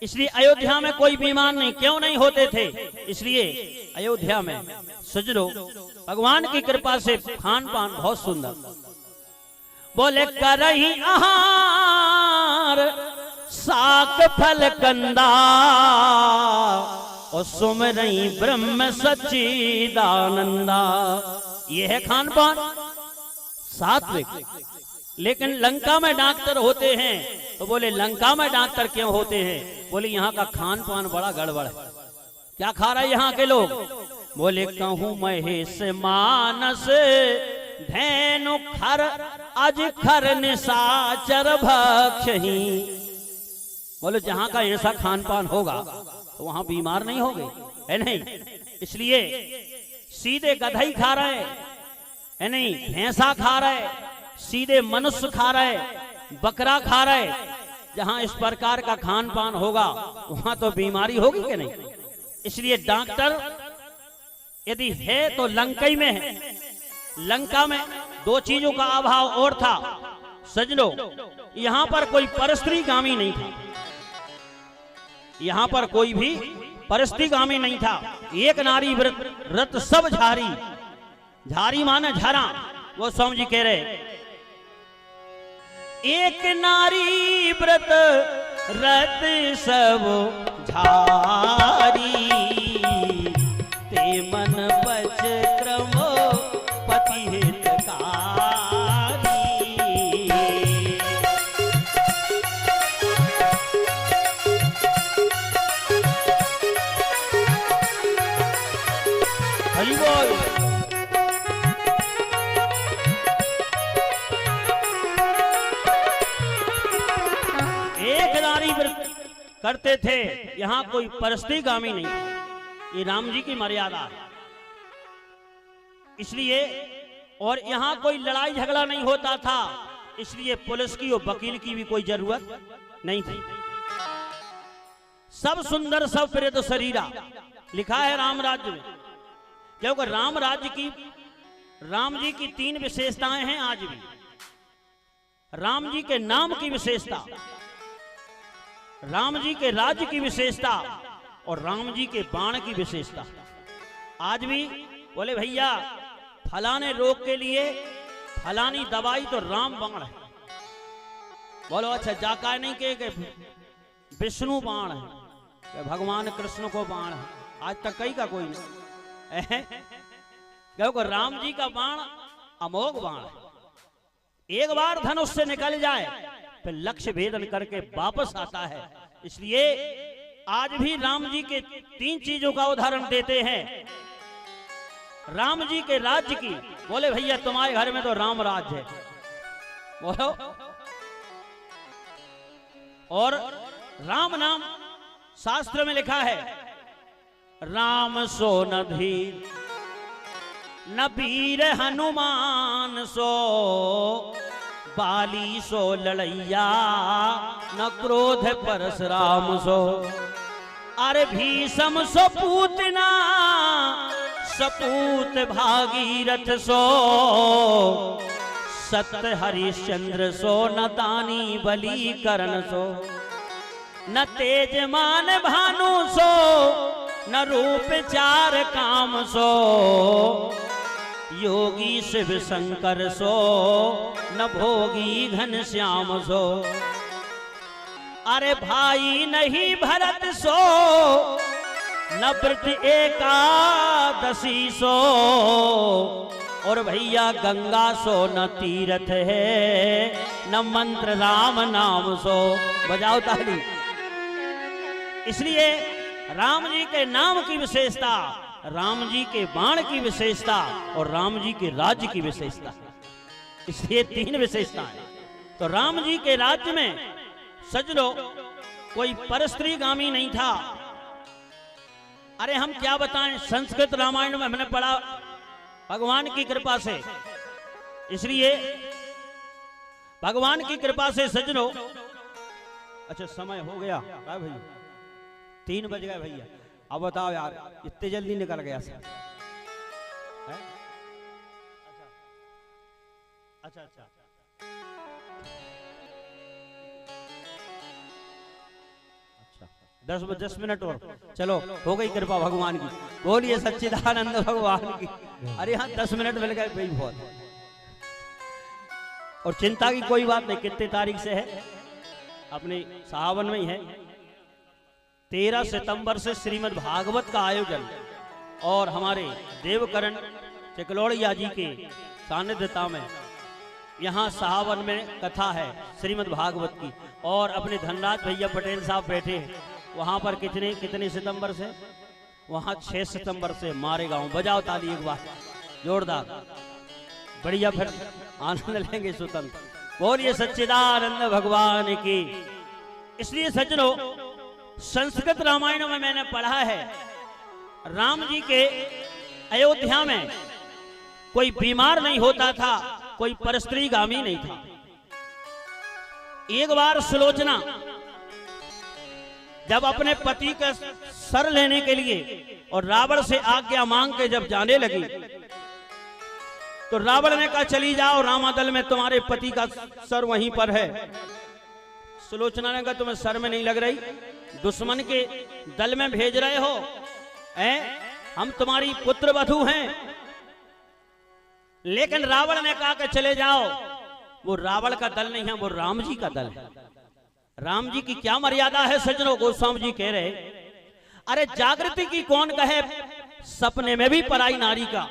इसलिए अयोध्या में कोई बीमार नहीं, क्यों नहीं होते थे? इसलिए अयोध्या में सजरो भगवान की कृपा से खान पान बहुत सुंदर। बोले करही आहार साक फल कंदा, और सुमरई ब्रह्म सच्चिदानंदा। ये है खान पान सात्विक। लेकिन लंका में डॉक्टर होते हैं, तो बोले लंका में डॉक्टर क्यों होते हैं? बोले यहाँ का खान पान बड़ा गड़बड़ है। क्या खा रहे यहाँ के लोग? बोले कहूँ महेश मानस धैनु खर अज खर निशाचर भक्षही। बोले जहाँ का ऐसा खान पान होगा तो वहां बीमार नहीं होगे, है नहीं? इसलिए सीधे गधा ही खा रहे, है नहीं? भैंसा खा रहे, सीधे मनुष्य खा रहे, बकरा खा रहे। जहां इस प्रकार का खान पान होगा वहां तो बीमारी होगी कि नहीं? इसलिए डॉक्टर यदि है तो लंकाई में है। लंका में दो चीजों का अभाव और था सजनो, यहां पर कोई परस्त्रीगामी नहीं था, यहां पर कोई भी परस्त्रीगामी नहीं था। एक नारी व्रत सब झारी, झारी माने झारा। वो स्वामी जी कह रहे एक नारी व्रत रत सब झारी, ते मन पच क्रम पति हितकारी। हरि बोल। एक नारी व्रत करते थे, यहाँ कोई परस्त्रीगामी नहीं था। ये राम जी की मर्यादा है। इसलिए और यहाँ कोई लड़ाई झगड़ा नहीं होता था, इसलिए पुलिस की और वकील की भी कोई जरूरत नहीं थी। सब सुंदर सब प्रेत शरीरा लिखा है राम राज्य में, क्योंकि राम राज्य की राम जी की 3 विशेषताएं हैं आज भी। राम जी के नाम की विशेषता, राम जी के राज्य की विशेषता और राम जी के बाण की विशेषता। आज भी बोले भैया फलाने रोग के लिए फलानी दवाई तो राम बाण है। बोलो अच्छा जाका नहीं के विष्णु बाण है, भगवान कृष्ण को बाण है। आज तक कहीं का कोई नहीं, क्योंकि राम जी का बाण अमोघ बाण है। एक बार धनुष से निकल जाए फिर लक्ष्य भेदन करके वापस आता है। इसलिए आज भी राम जी के 3 चीजों का उदाहरण देते हैं। राम जी के राज्य की, बोले भैया तुम्हारे घर में तो राम राज्य है, बोलो। और राम नाम शास्त्र में लिखा है, राम सो न धीर न वीर हनुमान सो, बाली सो लड़ैया न क्रोध परशुराम सो। अरे भीषम सो पूतना सपूत भागीरथ सो, सत्य हरिश्चंद्र सो न दानी बली करण सो, न तेजमान भानु सो न रूप चार काम सो, योगी शिव शंकर सो न भोगी घन श्याम सो। अरे भाई नहीं भरत सो न व्रत एकादशी सो, और भैया गंगा सो न तीर्थ है न मंत्र राम नाम सो। बजाओ ताली। इसलिए राम जी के नाम की विशेषता, राम जी के बाण की विशेषता और राम जी के राज्य की विशेषता, इसलिए 3 विशेषताएं। तो राम जी के राज्य में सजनो कोई परस्त्रीगामी नहीं था। अरे हम क्या बताएं, संस्कृत रामायण में हमने पढ़ा भगवान की कृपा से। इसलिए भगवान की कृपा से सजनो, अच्छा समय हो गया भैया, 3 बज गए भैया। अब बताओ यार इतने जल्दी निकल गया सर। अच्छा अच्छा 10 मिनट और, चलो हो गई कृपा भगवान की। बोलिए सच्चिदानंद भगवान की। अरे हाँ 10 मिनट मिल गए भाई, बहुत। और चिंता की कोई बात नहीं। कितने तारीख से है? अपने सावन में ही है। 13 सितंबर से श्रीमद् भागवत का आयोजन और हमारे देवकरण चिकलौड़िया जी के सानिध्यता में यहाँ सावन में कथा है श्रीमद् भागवत की। और अपने धनराज भैया पटेल साहब बैठे हैं वहाँ पर। कितने सितंबर से? वहाँ 6 सितंबर से मारेगांव। बजाओ ताली एक बार जोरदार, बढ़िया, फिर आनंद लेंगे स्वतंत्र। बोलिए सच्चिदानंद भगवान की। इसलिए सज्जनों, संस्कृत रामायण में मैंने पढ़ा है राम जी के अयोध्या में कोई बीमार नहीं होता था, कोई परस्त्रीगामी नहीं था। एक बार सुलोचना जब अपने पति का सर लेने के लिए और रावण से आज्ञा मांग के जब जाने लगी तो रावण ने कहा चली जाओ, रामादल में तुम्हारे पति का सर वहीं पर है। सुलोचना ने कहा तुम्हें सर में नहीं लग रही, दुश्मन के दल में भेज रहे हो, हम तुम्हारी पुत्र वधू हैं। लेकिन रावण ने कहा कि चले जाओ। वो रावण का दल नहीं है, वो राम जी का दल है। राम जी की क्या मर्यादा है सज्जनों। गोस्वामी जी कह रहे, अरे जागृति की कौन कहे, सपने में भी पराई नारी का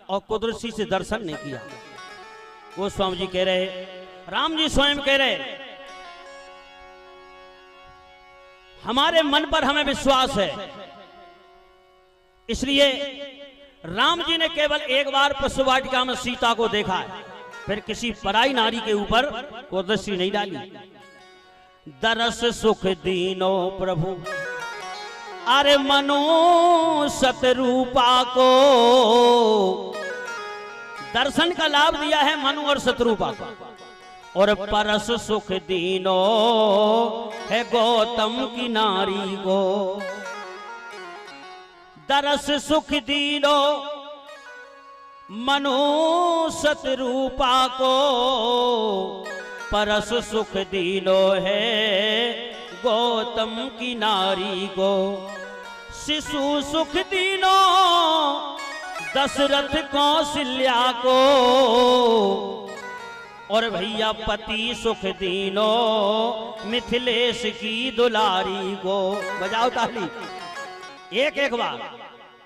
और कुदरती से दर्शन नहीं किया। गोस्वामी जी कह रहे, राम जी स्वयं कह रहे, हमारे मन पर हमें विश्वास है। इसलिए राम जी ने केवल एक बार पशु वाटिका में सीता को देखा है, फिर किसी पराई नारी के ऊपर कोई दृष्टि नहीं डाली। दरस सुख दीनो प्रभु, अरे मनो सतरूपा को दर्शन का लाभ दिया है मनु और सतरूपा को, और परस सुख दीनो है गौतम की नारी को। दरस सुख दीनो मनु सतरूपा को, परस सुख दीनो है गौतम की नारी को। शिशु सुख दीनो दशरथ कौशल्या को, और भैया पति सुख दीनो मिथिलेश की दुलारी को। बजाओ ताली एक एक बार।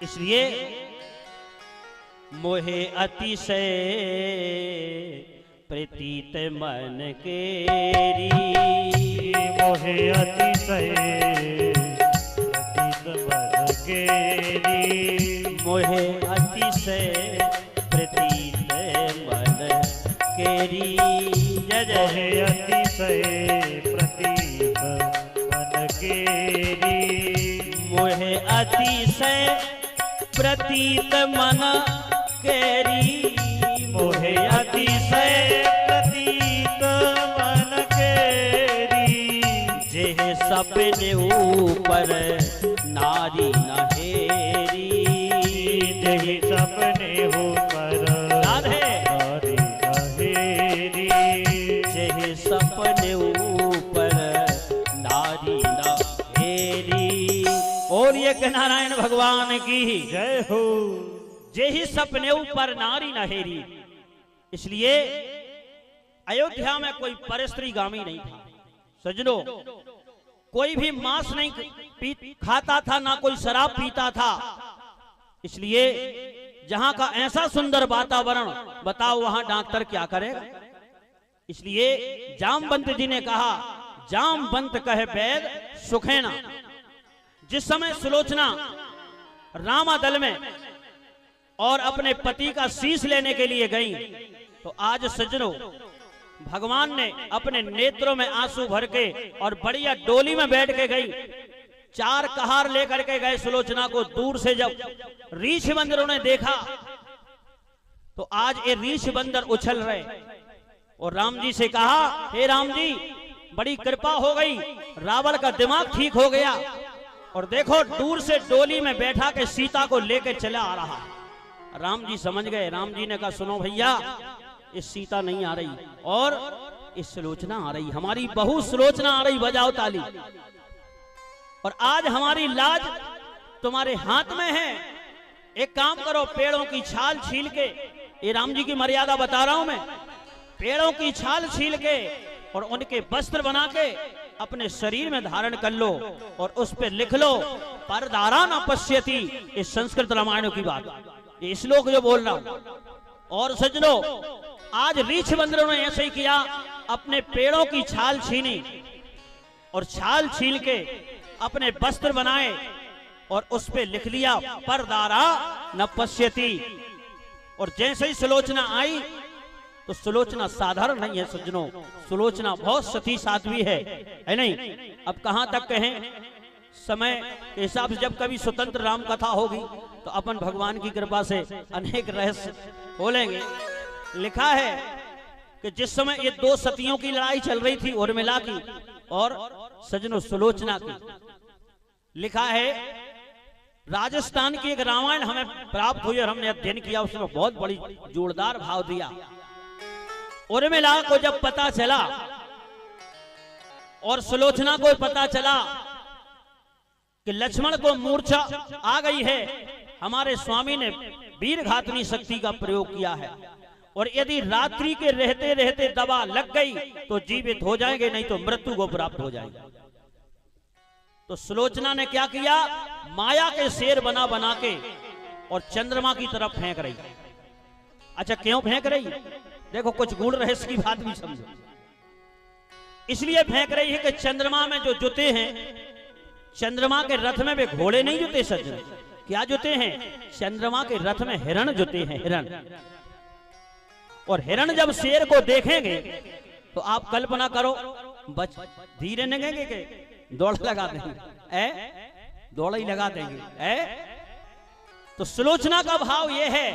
इसलिए मोहे अतिशय प्रतीत मन केरी, मोहे अतिशय प्रतीत मन केरी, मोहे अतिशय प्रतीत मन केरी। जय जय मोहे अतिशय प्रतीत मन केरी, मोहे अतिशय प्रतीत मन केरी, मोहे अतिशय प्रतीत मन केरी। जेह सपने ऊपर नारी नहेरी, जेहि सपने ऊपर राधे नारी नहेरी, जेह सपने ऊपर नारी नहेरी। और ये कि नारायण भगवान की जय हो। जेहि सपने ऊपर नारी नहेरी। इसलिए अयोध्या में कोई परस्त्रीगामी नहीं था सजनों, कोई भी मांस नहीं खाता था, ना कोई शराब पीता था। इसलिए जहां का ऐसा सुंदर वातावरण, बताओ वहां डॉक्टर क्या करेगा। इसलिए जामवंत जी ने कहा, जामवंत कहे वैद सुखेना। जिस समय सुलोचना रामादल में और अपने पति का शीश लेने के लिए गई, तो आज सज्जनों भगवान ने अपने नेत्रों में आंसू भर के और बढ़िया डोली में बैठ के गई। 4 कहार लेकर के गए सुलोचना को। दूर से जब रीछ बंदरों ने देखा तो आज ये रीछ बंदर उछल रहे, और राम जी से कहा, हे राम जी बड़ी कृपा हो गई, रावण का दिमाग ठीक हो गया। और देखो दूर से डोली में बैठा के सीता को लेकर चला आ रहा। राम जी समझ गए। राम जी ने कहा, सुनो भैया, इस सीता नहीं आ रही और इस सुलोचना आ रही, हमारी बहू सुलोचना आ रही, बजाओ ताली। और आज हमारी लाज तुम्हारे हाथ में है। एक काम करो, पेड़ों की छाल छील के, ये राम जी की मर्यादा बता रहा हूं मैं, पेड़ों की छाल छील के और उनके वस्त्र बना के अपने शरीर में धारण कर लो और उस पे लिख लो, परदारा न पश्यति। इस संस्कृत रामायण की बात, ये श्लोक जो बोल रहा हूं। और सज्जनों, आज रीछ बंदरों ने ऐसे ही किया, अपने पेड़ों की छाल छीनी और छाल छील के अपने वस्त्र बनाए और उस पे लिख लिया, परदारा न पश्यति। और जैसे ही सुलोचना आई, तो सुलोचना साधारण नहीं है सज्जनों, सुलोचना बहुत सती साध्वी है नहीं। अब कहां तक कहें, समय के हिसाब से जब कभी स्वतंत्र राम कथा होगी तो अपन भगवान की कृपा से अनेक रहस्य खोलेंगे। लिखा है कि जिस समय ये 2 सतियों की लड़ाई चल रही थी, उर्मिला की और सज्जनों सुलोचना की, लिखा है राजस्थान की एक रामायण हमें प्राप्त हुई और हमने अध्ययन किया, उसमें बहुत बड़ी जोरदार भाव दिया। उर्मिला को जब पता चला और सुलोचना को पता चला कि लक्ष्मण को मूर्छा आ गई है, हमारे स्वामी ने वीर घातनी शक्ति का प्रयोग किया है, और यदि रात्रि के रहते रहते दवा लग गई तो जीवित हो जाएंगे, नहीं तो मृत्यु को प्राप्त हो जाएगा। तो सुलोचना ने क्या किया, माया के शेर बना बना के और चंद्रमा की तरफ फेंक रही। अच्छा, क्यों फेंक रही? देखो, कुछ गूढ़ रहस्य की बात भी समझो। इसलिए फेंक रही है कि चंद्रमा में जो जुते हैं, चंद्रमा के रथ में वे घोड़े नहीं जुते सज्जन, क्या जुते हैं? चंद्रमा के रथ में हिरण जुते हैं, हिरण। और हिरण जब शेर को देखेंगे तो आप कल्पना करो बच धीरे नगेंगे के दौड़ लगा देंगे, दौड़ ही लगा देंगे। तो सुलोचना का भाव यह है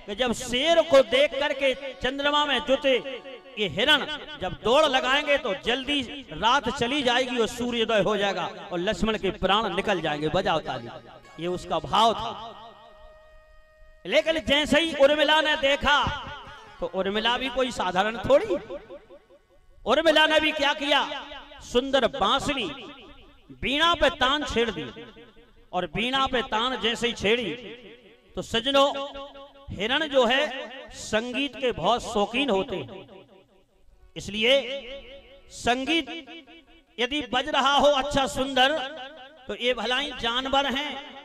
कि जब शेर को देख करके चंद्रमा में जुटे ये हिरण जब दौड़ लगाएंगे तो जल्दी रात चली जाएगी और सूर्योदय हो जाएगा और लक्ष्मण के प्राण निकल जाएंगे। बजाओ ताली, ये उसका भाव था। लेकिन जैसे ही उर्मिला ने देखा तो उर्मिला भी कोई साधारण थोड़ी, उर्मिला ने भी क्या किया, सुंदर बांसुरी बीणा पे तान छेड़ दी। और बीणा पे तान जैसे ही छेड़ी तो सजनों हिरण जो है संगीत के बहुत शौकीन होते हैं, इसलिए संगीत यदि बज रहा हो अच्छा सुंदर तो ये भलाई जानवर हैं,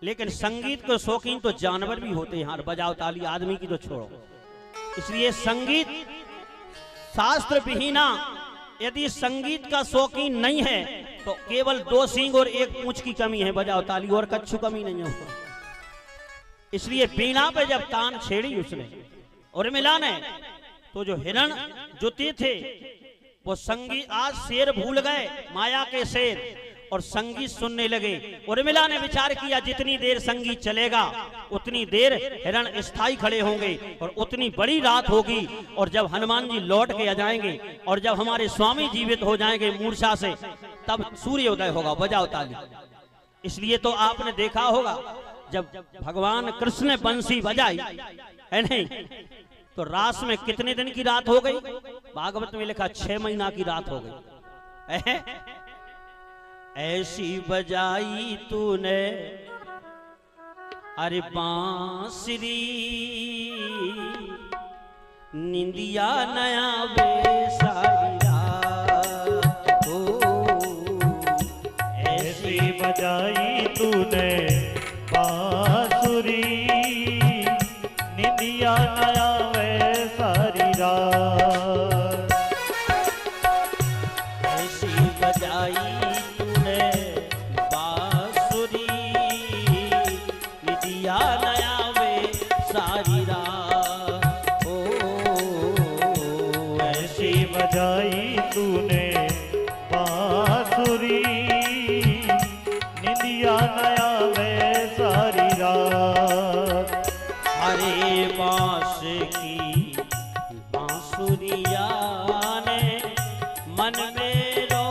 लेकिन संगीत के शौकीन तो जानवर भी होते हैं। यार बजाओ ताली, आदमी की तो छोड़ो। इसलिए संगीत शास्त्र विहीना यदि संगीत का शौकीन नहीं है तो केवल 2 सींग और 1 पूंछ की कमी है। बजाओ ताली, और कच्छू कमी नहीं है। इसलिए बीणा पे जब तान छेड़ी उसने उर्मिला ने तो जो हिरण जुते थे वो संगीत, आज शेर भूल गए माया के शेर और संगीत सुनने लगे। उर्मिला ने विचार किया जितनी देर संगीत चलेगा उतनी देर हिरण स्थायी खड़े होंगे और उतनी बड़ी रात होगी। और जब हनुमान जी लौट के आ जाएंगे और जब हमारे स्वामी जीवित हो जाएंगे मूर्छा से तब सूर्योदय होगा। बजाओ ताली। इसलिए तो आपने देखा होगा जब भगवान कृष्ण ने बंसी बजाई है नहीं तो रास में कितने दिन की रात हो गई, भागवत में लिखा 6 महीना की रात हो गई। ऐसी बजाई तूने अरे बांसुरी निंदिया नया बेसारी रात हो। ऐसी बजाई तूने बांसुरी निंदिया नया वे सारी रात। ऐसी बजाई तूने बांसुरी निंदिया नया वे सारी रात हो। ऐसी बजाई तूने बांसुरी निंदिया नया वे सारी रात। हरे बांस की बांसुरिया ने मन में रो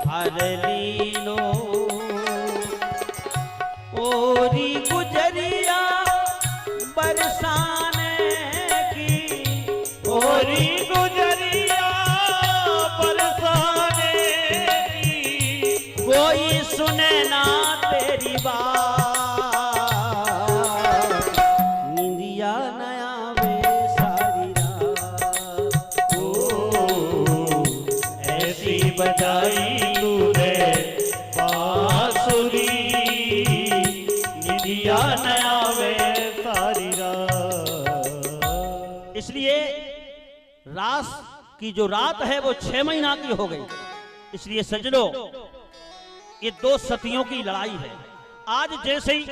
हर लीलो। ओरी गुजरिया बरसाने की, ओरी गुजरिया बरसाने की, कोई सुने ना तेरी बात। निंदिया नया वे सारी रात ओ ऐसी बजाई तूने बांसुरी निंदिया नया वे सारी रात। इसलिए रास की जो रात है वो 6 महीना की हो गई। इसलिए सजनों ये 2 सतियों की लड़ाई है। आज जैसे ही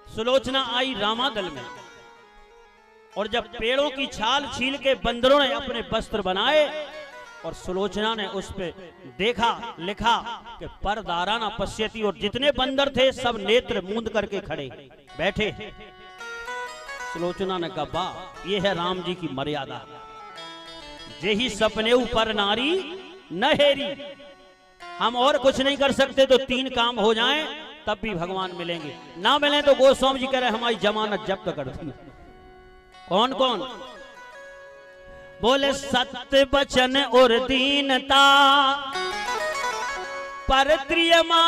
सुलोचना आई रामादल में और जब पेड़ों की छाल छील के बंदरों ने अपने वस्त्र बनाए और सुलोचना ने उस पे देखा, लिखा कि परदारा न पश्यति, और जितने बंदर थे सब नेत्र मूंद करके खड़े बैठे। सुलोचना ने कहा वाह, ये है राम जी की मर्यादा। जेहि सपने ऊपर नारी न हेरी। हम और कुछ नहीं कर सकते तो 3 काम हो जाएं तब भी भगवान मिलेंगे, ना मिले तो गोस्वामी जी कह रहे हमारी जमानत जब्त कर दी। कौन कौन? बोले सत्य वचन और दीनता पर प्रियमा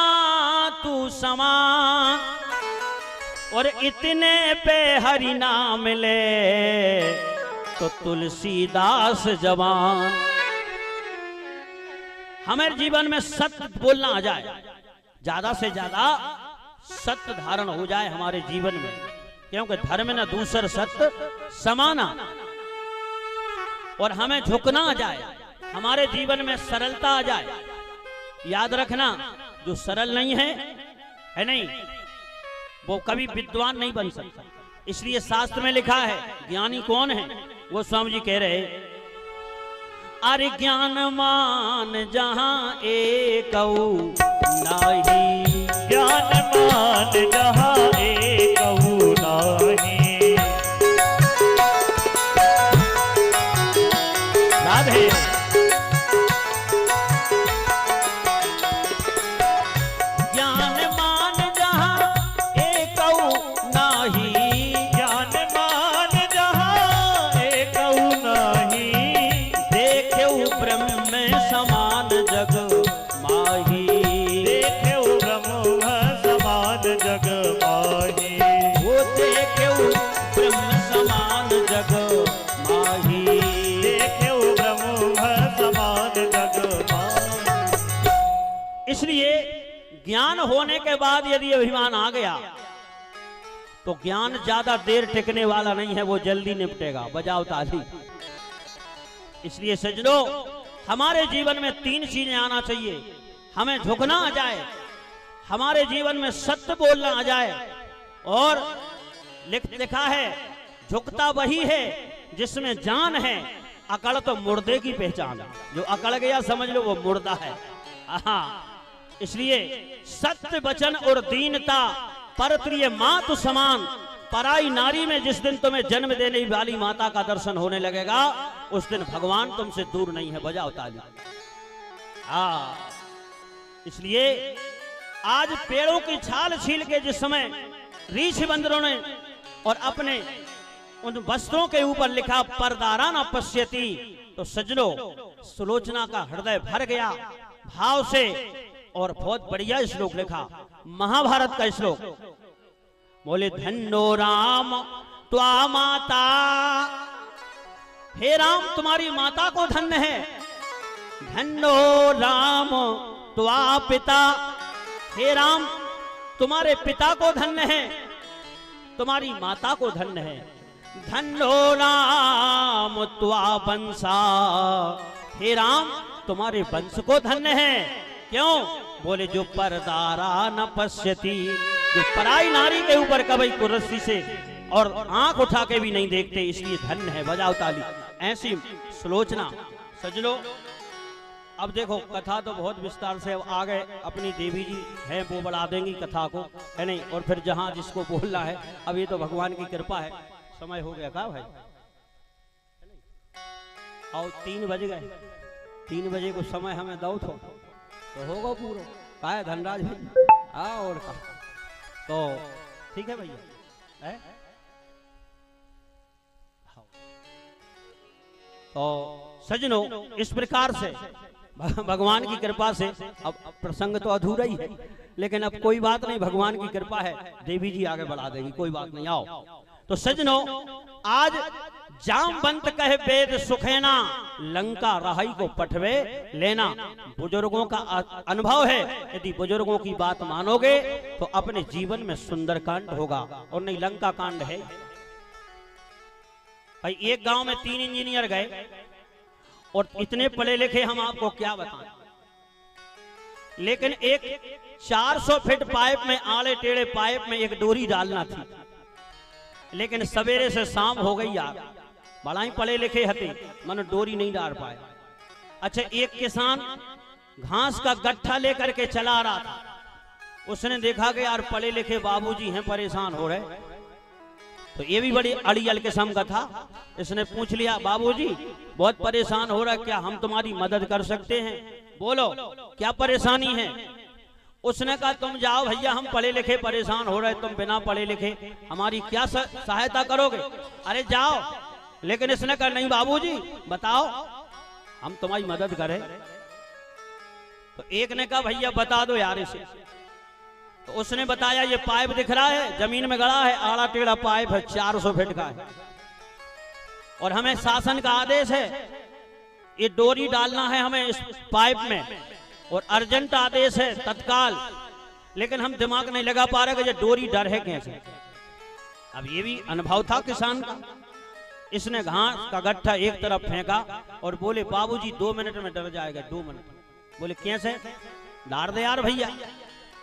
तू समान, और इतने पे हरि नाम ले तो तुलसीदास जवान। हमारे जीवन में सत्य बोलना आ जाए, ज्यादा से ज्यादा सत्य धारण हो जाए हमारे जीवन में, क्योंकि धर्म न दूसर सत्य समाना। और हमें झुकना आ जाए, हमारे जीवन में सरलता आ जाए। याद रखना जो सरल नहीं है नहीं, वो कभी विद्वान नहीं बन सकता। इसलिए शास्त्र में लिखा है ज्ञानी कौन है, वो स्वामी जी कह रहे अरे ज्ञान मान जहां एक नाही, ज्ञान मान जहाँ एक नाही। राधे। ज्ञान मान जहां एक नाही, ज्ञान मान जहाँ एक नाही। देखे ब्रह्म समान जग माही, देखे ब्रह्म समान जग माही। वो देखे ब्रह्म समान जग माही। देखे ब्रह्म समान जग माही। इसलिए ज्ञान होने के बाद यदि अभिमान आ गया तो ज्ञान ज्यादा देर टिकने वाला नहीं है, वो जल्दी निपटेगा। बजाओ ताली। इसलिए सज्जनों, हमारे जीवन में 3 चीजें आना चाहिए। हमें झुकना आ जाए, हमारे जीवन में सत्य बोलना आ जाए, और लिखा है झुकता वही है जिसमें जान है, अकड़ तो मुर्दे की पहचान। जो अकड़ गया समझ लो वो मुर्दा है। इसलिए सत्य वचन और दीनता, परप्रिय मातु समान। पराई नारी में जिस दिन तुम्हें जन्म देने वाली माता का दर्शन होने लगेगा, उस दिन भगवान तुमसे दूर नहीं है। बजाओ ताली। इसलिए आज पेड़ों की छाल छील के जिस समय ऋषि बंदरों ने और अपने उन वस्त्रों के ऊपर लिखा परदारा न पश्यति, तो सज्जनों सुलोचना का हृदय भर गया भाव से। और बहुत बढ़िया श्लोक लिखा, महाभारत का श्लोक। बोले धन्नो राम त्वा माता, हे राम तुम्हारी माता को धन्य है। धन्नो राम त्वा पिता, हे राम तुम्हारे पिता को धन्य है, तुम्हारी माता को धन्य है। धन्नो राम त्वा वंशा, हे राम तुम्हारे वंश को धन्य है। क्यों? बोले जो परदारा न पश्यति, जो पराई नारी के ऊपर कभी कुर्सी से और आंख उठा के भी नहीं देखते, इसलिए धन्य है। बजाओ ताली। ऐसी सुलोचना। सज्जनों, अब देखो कथा तो बहुत विस्तार से अब आ गए। अपनी देवी जी हैं वो बढ़ा देंगी कथा को, है नहीं? और फिर जहां जिसको बोलना है, अब ये तो भगवान की कृपा है। समय हो गया का भाई? और 3 बज गए। 3 बजे को समय हमें दो तो होगा पूरा। का है धनराज भाई? और का तो ठीक है भैया। तो सज्जनों, इस प्रकार से भगवान की कृपा से, अब प्रसंग तो अधूरा ही है, लेकिन अब कोई बात नहीं, भगवान की कृपा है, देवी जी आगे बढ़ा देगी, कोई बात नहीं। आओ। तो सज्जनों, आज जामवंत कहे वेद सुखेना, लंका रहाई को पठवे लेना। बुजुर्गों का अनुभव है, यदि बुजुर्गों की बात मानोगे तो अपने जीवन में सुंदर कांड होगा, और नहीं लंका कांड है। भाई एक गांव में 3 इंजीनियर गए, और इतने पढ़े लिखे हम आपको क्या बताएं, लेकिन एक 400 फीट पाइप में, आड़े टेढ़े पाइप में एक डोरी डालना थी, लेकिन सवेरे से शाम हो गई यार, बड़ा ही पढ़े लिखे हते, मन डोरी नहीं डाल पाए। अच्छा, एक किसान घास का गट्ठा लेकर के चला रहा था, उसने देखा कि यार पढ़े लिखे बाबूजी हैं, परेशान हो रहे, तो ये भी बड़ी अड़ियल किस्म का था। इसने पूछ लिया, बाबूजी बहुत परेशान हो रहा है, क्या हम तुम्हारी मदद कर सकते हैं? बोलो क्या परेशानी है? उसने कहा तुम जाओ भैया, हम पढ़े लिखे परेशान हो रहे, तुम बिना पढ़े लिखे हमारी क्या सहायता करोगे? अरे जाओ। लेकिन इसने कहा नहीं बाबूजी बताओ, हम तुम्हारी मदद करें। तो एक ने कहा भैया बता दो यार इसे। तो उसने बताया, ये पाइप दिख रहा है, जमीन में गड़ा है, आड़ा टेढ़ा पाइप है, 400 फीट का है, और हमें शासन का आदेश है, ये डोरी डालना है हमें इस पाइप में, और अर्जेंट आदेश है तत्काल, लेकिन हम दिमाग नहीं लगा पा रहे कि ये डोरी डर है कैसे। अब ये भी अनुभव था किसान का। इसने घास का गट्ठा एक तरफ फेंका और बोले बाबूजी 2 मिनट में डर जाएगा। 2 मिनट। बोले कैसे? डार दे यार भैया।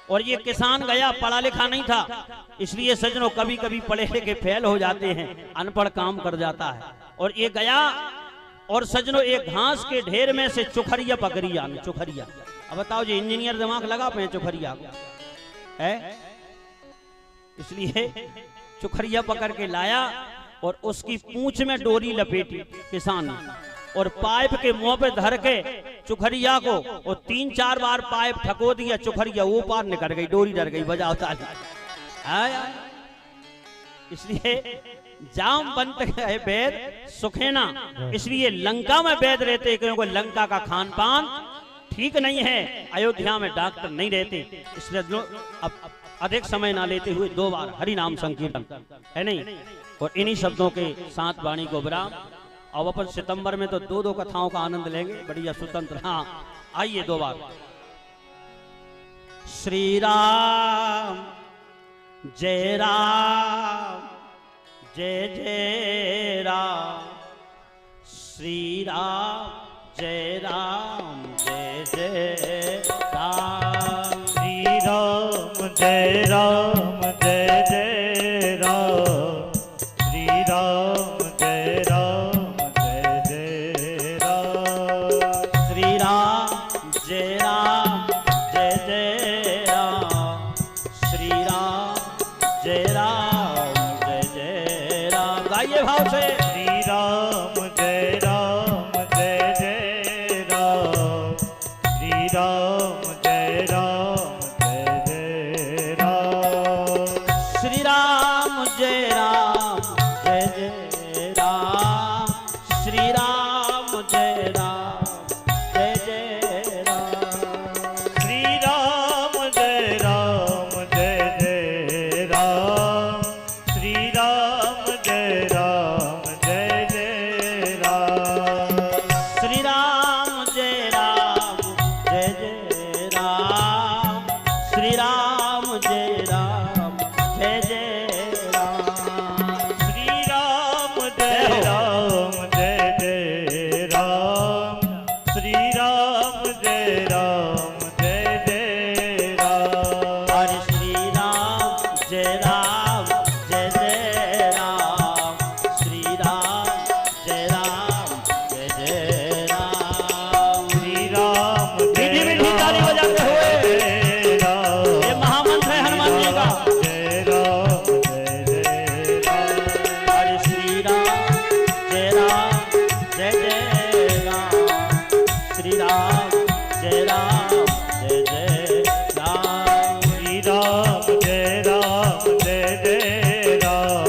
और ये किसान गया, पढ़ा लिखा नहीं था, इसलिए सज्जनों कभी कभी पढ़े लिखे फेल हो जाते हैं, अनपढ़ काम कर जाता है। और ये गया और सजनो एक घास के ढेर में से चुखरिया पकड़ी आने, चुखरिया। अब बताओ जी इंजीनियर दिमाग लगा पे चुखरिया को है, इसलिए चुखरिया पकड़ के लाया और उसकी पूंछ में डोरी लपेटी किसान ने, और पाइप के मुंह पे धर के चुखरिया को और 3-4 बार पाइप ठको दिया, चुखरिया वो पार निकल गई, डोरी डर गई, बजाओ ताली। इसलिए जामवंत है वेद सुखेना, इसलिए लंका में वेद रहते क्योंकि लंका का खान पान ठीक नहीं है, अयोध्या में डॉक्टर नहीं रहते। इसलिए अब अधिक समय ना लेते हुए 2 बार हरि नाम संकीर्तन है नहीं, और इन्हीं शब्दों के साथ वाणी को विराम। अब अपन सितंबर में तो 2-2 कथाओं का आनंद लेंगे, बढ़िया स्वतंत्र। हाँ आइए 2 बार। श्री राम जय राम जय जय राम, श्री राम जय राम जय जय राम, श्री राम जय राम जय जय राम, श्री राम जय राम जय जय राम, श्री राम जय राम जय जय राम, श्री राम जय राम जय जय राम। गाइए भाव से। श्री राम जय राम जय जय राम, श्री राम जय राम जय जय राम, श्री राम जय राम जय जय राम, श्री राम जय राम जय जय राम, श्री राम जय राम जय जय राम, श्री राम जय राम जय जय राम, श्री राम जय राम जय जय राम, श्री राम जय राम जय जय राम, श्री राम जय राम जय जय राम, श्री राम जय राम जय जय राम, हरे श्री राम जय राम जय जय राम, श्री राम जय राम जय जय राम। श्री राम मीठी मीठी ताली बजाते हुए जय राम, ये महामंत्र है हनुमान जी का। जय राम जय जय राम, हरे श्री राम जय राम जय जय राम, श्री राम जय राम जय जय राम, श्री राम जय राम जय जय राम,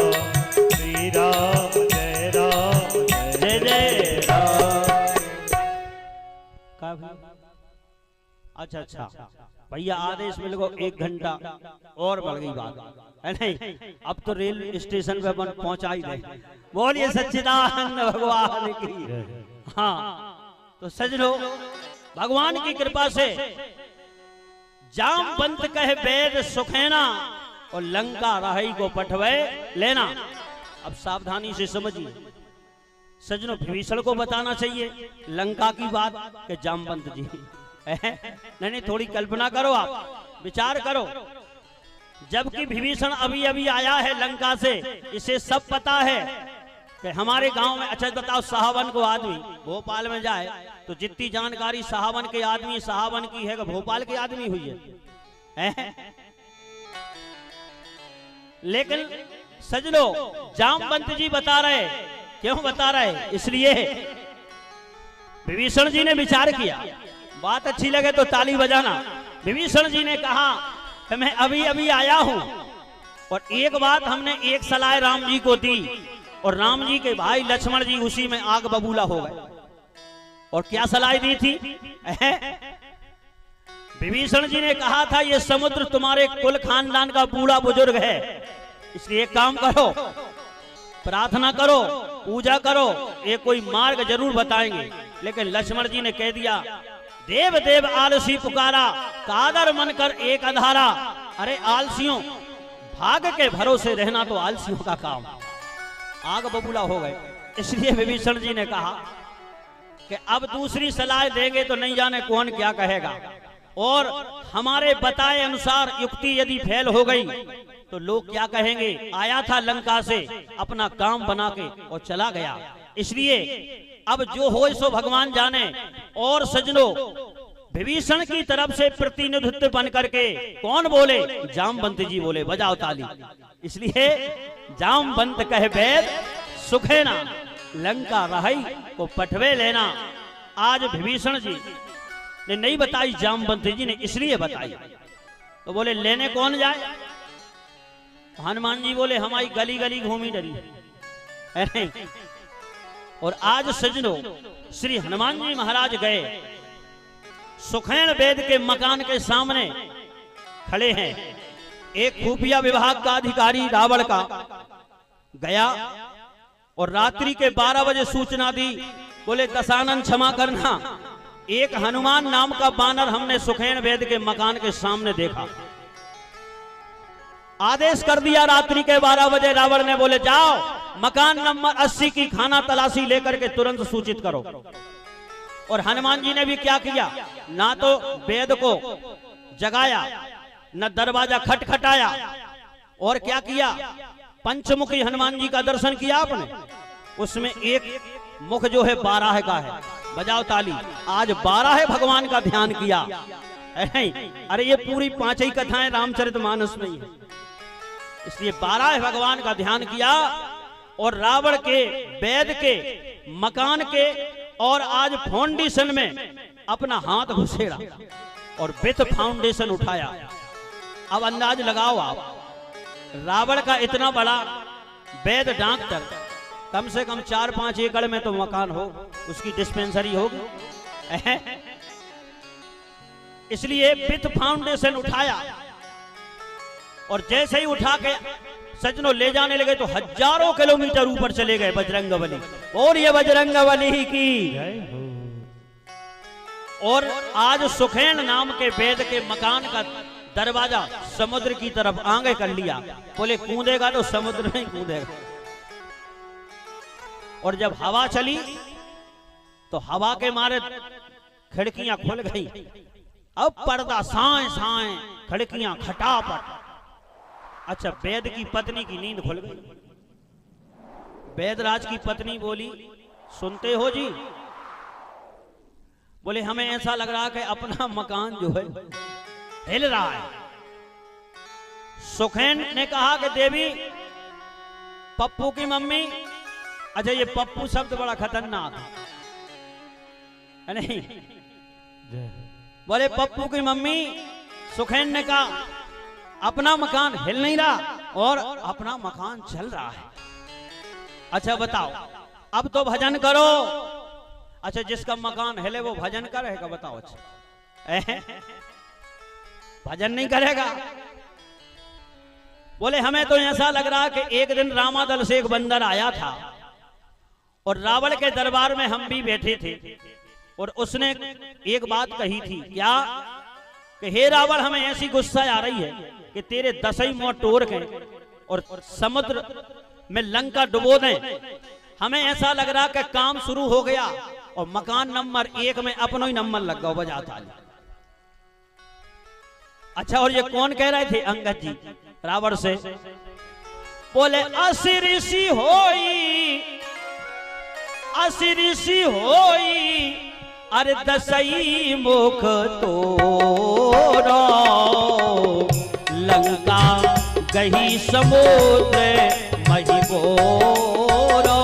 श्री राम जय राम जय जय राम। का भाई? अच्छा अच्छा भैया आदेश मिल गो 1 घंटा और बढ़ गई बात है नहीं, अब तो रेल स्टेशन पे अपन पहुंचा ही गए। बोलिए सच्चिदानंद भगवान की। हाँ तो सजनो भगवान की कृपा से जामवंत कहे वेद सुखेना और लंका रही को पठवे लेना। अब सावधानी से समझिए सजनो, विभीषण को बताना चाहिए लंका की बात कि जामवंत जी नहीं, थोड़ी कल्पना करो, आप विचार करो। जबकि विभीषण अभी अभी आया है लंका से, इसे सब पता है कि हमारे गांव में। अच्छा बताओ, साहवन को आदमी भोपाल में जाए तो जितनी जानकारी साहवन के आदमी साहवन की है कि भोपाल के आदमी हुई है? लेकिन सजनो जामवंत जी बता रहे, क्यों बता रहे? इसलिए विभीषण जी ने विचार किया, बात अच्छी लगे तो ताली बजाना। विभीषण जी ने कहा कि मैं अभी अभी आया हूं और एक बात हमने एक सलाह राम जी को दी और राम जी के भाई लक्ष्मण जी उसी में आग बबूला हो गए। और क्या सलाह दी थी? विभीषण जी ने कहा था ये समुद्र तुम्हारे कुल खानदान का बूढ़ा बुजुर्ग है, इसलिए एक काम करो, प्रार्थना करो, पूजा करो, ये कोई मार्ग जरूर बताएंगे। लेकिन लक्ष्मण जी ने कह दिया, देव देव आलसी पुकारा, कादर मन कर एक अधारा। अरे आलसियों, भाग के भरोसे रहना तो आलसियों का काम। आग बबूला हो गए। इसलिए विभीषण जी ने कहा कि अब दूसरी सलाह देंगे तो नहीं जाने कौन क्या कहेगा, और हमारे बताए अनुसार युक्ति यदि फेल हो गई तो लोग क्या कहेंगे? आया था लंका से, अपना काम बना के और चला गया। इसलिए अब जो हो सो भगवान जाने। और सजनो, विभीषण की तरफ से प्रतिनिधित्व बन करके कौन बोले? जामवंत जी बोले। बजाओ ताली। इसलिए जामवंत कहे वेद सुखेना, लंका रही को पठवे लेना। आज विभीषण जी ने नहीं बताई, जामवंत जी ने इसलिए बताई। तो बोले लेने कौन जाए? हनुमान जी बोले हमारी गली गली घूमी डरी है नहीं। और आज सजनो, श्री हनुमान जी महाराज गए, सुखैन वेद के मकान के सामने खड़े हैं। एक खुफिया विभाग का अधिकारी रावण का गया और रात्रि के 12 बजे सूचना दी। बोले दशानन क्षमा करना, एक हनुमान नाम का बानर हमने सुखैन वेद के मकान के सामने देखा। आदेश कर दिया रात्रि के 12 बजे। रावण ने बोले जाओ मकान नंबर 80 की खाना तलाशी लेकर के तुरंत सूचित करो। और हनुमान जी ने भी क्या किया? ना तो वेद को जगाया, न दरवाजा खटखटाया, और क्या किया? पंचमुखी हनुमान जी का दर्शन किया आपने? उसमें एक मुख जो है 12 का है। बजाओ ताली। आज 12 भगवान का ध्यान किया। अरे ये पूरी 5 ही कथाएं रामचरितमानस में ही है, इसलिए 12 भगवान का ध्यान किया। और रावण के वेद के मकान के और आज फाउंडेशन में अपना हाथ घुसेड़ा और विथ फाउंडेशन उठाया। अब अंदाज लगाओ आप, रावण का इतना बड़ा वेद डॉक्टर, कम से कम 4-5 एकड़ में तो मकान हो, उसकी डिस्पेंसरी होगी। इसलिए विथ फाउंडेशन उठाया और जैसे ही उठा के सजनों ले जाने लगे तो हजारों किलोमीटर ऊपर चले गए बजरंगबली। और ये बजरंगबली की। और आज सुखैन नाम के वेद के मकान का दरवाजा समुद्र की तरफ आगे कर लिया। बोले कूदेगा तो समुद्र में कूदेगा। और जब हवा चली तो हवा के मारे खिड़कियां खुल गई। अब पर्दा साए साए, खिड़कियां खटापट। अच्छा, वेद की पत्नी की नींद खुल गई। वेदराज की पत्नी बोली सुनते हो जी? बोले हमें ऐसा लग रहा कि अपना मकान जो है हिल रहा है। सुखैन ने कहा कि देवी, पप्पू की मम्मी। अच्छा, ये पप्पू शब्द बड़ा खतरनाक है नहीं? बोले पप्पू की मम्मी। सुखैन ने कहा अपना मकान हिल नहीं रहा और अपना मकान चल रहा है। अच्छा बताओ, अब तो भजन करो। अच्छा, जिसका मकान हिले वो भजन करेगा? बताओ। अच्छा, भजन नहीं करेगा। बोले हमें तो ऐसा लग रहा कि एक दिन रामादल से एक बंदर आया था और रावण के दरबार में हम भी बैठे थे और उसने एक बात कही थी। क्या? कि हे रावण, हमें ऐसी गुस्सा आ रही है कि तेरे 10 ही मुंह तोड़ के और समुद्र में लंका डुबो दें। हमें ऐसा लग रहा कि काम शुरू हो गया और मकान नंबर 1 में अपना ही नंबर लग गया। बजाता। अच्छा, और ये कौन कह रहे थे? अंगद जी रावण से। बोले असि ऋषि होई, असि ऋषि होई, अरे 10 मुख तोरा, लंका गही समुद्र मही बोरा।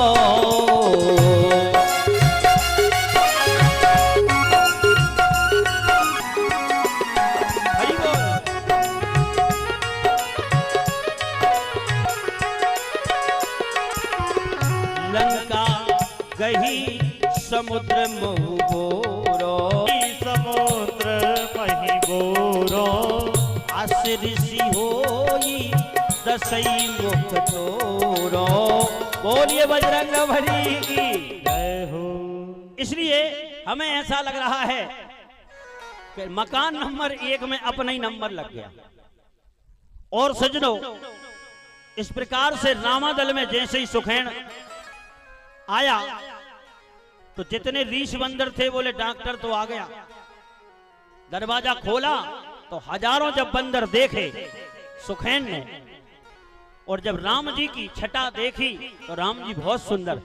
लंका गही समुद्र महु बोरो, समुद्र मही बोरो, असि ऋषि होई 10 मुख तोरो। बोलिए बजरंगबली की जय हो। इसलिए हमें ऐसा लग रहा है कि मकान नंबर 1 में अपना ही नंबर लग गया। और सजनों, इस प्रकार से रामादल में जैसे ही सुखैन आया तो जितने रीछ बंदर थे बोले डॉक्टर तो आ गया। दरवाजा खोला तो हजारों जब बंदर देखे सुखैन ने, और जब राम जी की छटा देखी तो राम जी बहुत सुंदर,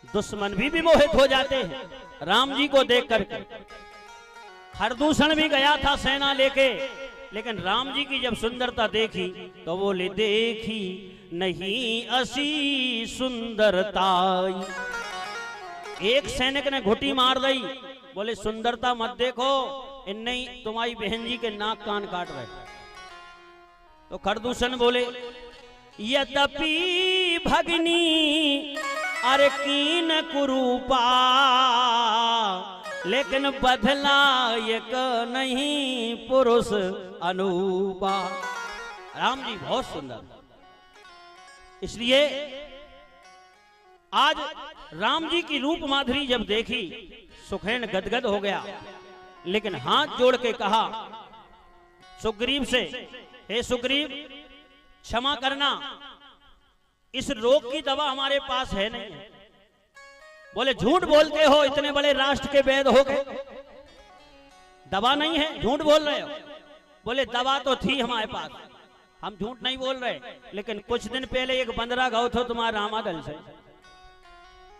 दुश्मन भी विमोहित हो जाते हैं राम जी को देख करके। खरदूषण भी गया था सेना लेके, लेकिन राम जी की जब सुंदरता देखी तो बोले देखी नहीं असी सुंदरता। एक सैनिक ने घुटी मार दी, बोले सुंदरता मत देखो, इन्ने तुम्हारी बहन जी के नाक कान काट रहे। तो खरदूषण बोले यद्यपि भगनी अरे कीन कुरूपा, लेकिन बदला एक नहीं पुरुष अनूपा। राम जी बहुत सुंदर, इसलिए आज राम जी की रूप माधुरी जब देखी सुखैन गदगद हो गया, लेकिन हाथ जोड़ के कहा सुग्रीव से, हे सुग्रीव क्षमा करना, इस रोग की दवा हमारे पास है नहीं। बोले झूठ बोलते हो, इतने बड़े राष्ट्र के वैद हो गए, दवा नहीं है, झूठ बोल रहे हो। बोले दवा तो थी हमारे पास, हम झूठ नहीं बोल रहे, लेकिन कुछ दिन पहले एक बंदरा गाँव था तुम्हारे रामादल से,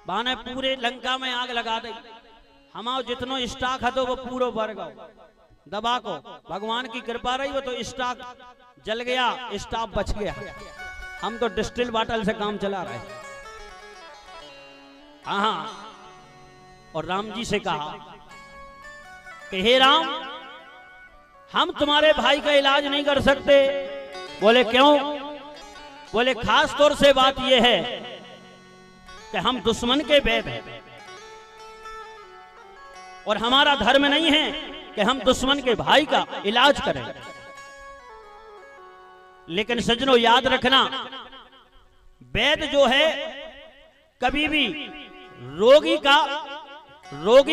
बाने पूरे लंका में आग लगा दी, हमारा जितनो स्टॉक है तो वो पूरा भर गया। दवा को भगवान की कृपा रही, वो तो स्टॉक जल गया, स्टॉक बच गया। हम तो डिस्टिल बॉटल से काम चला रहे। हाँ, और राम जी से कहा कि हे राम, हम तुम्हारे भाई का इलाज नहीं कर सकते। बोले क्यों? बोले खास तौर से बात यह है कि हम दुश्मन के वैद हैं और हमारा धर्म नहीं है कि हम दुश्मन के भाई का इलाज करें। लेकिन सज्जनों याद रखना, वैद जो है कभी भी रोगी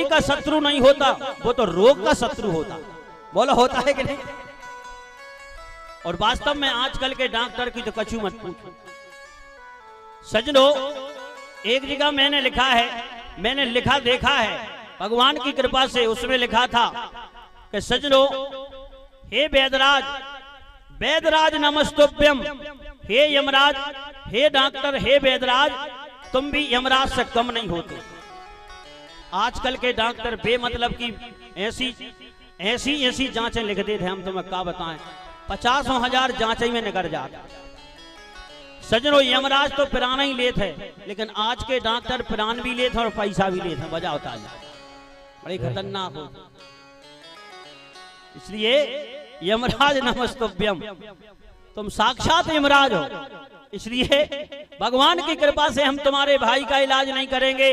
का शत्रु नहीं होता, वो तो रोग का शत्रु होता। बोला होता है कि नहीं? और वास्तव में आजकल के डॉक्टर की तो कछु मत पूछो। सज्जनों एक जगह मैंने लिखा देखा है भगवान की कृपा से, उसमें लिखा था कि सज्जनों हे वेदराज नमस्तुभ्यम, हे यमराज, हे डॉक्टर, हे वेदराज, तुम भी यमराज से कम नहीं होते। आजकल के डॉक्टर बेमतलब की ऐसी जांचें लिख देते हैं, हम तुम्हें क्या बताएं, 50,000 जांचें में निकल जाता। सज्जनों यमराज तो प्राण ही लेते हैं, लेकिन आज के डॉक्टर प्राण भी लेते हैं और पैसा भी लेते हैं। वजह होता है बड़ी खतरनाक हो। इसलिए यमराज नमस्तुभ्यम, तुम साक्षात यमराज हो, इसलिए भगवान की कृपा से हम तुम्हारे भाई का इलाज नहीं करेंगे।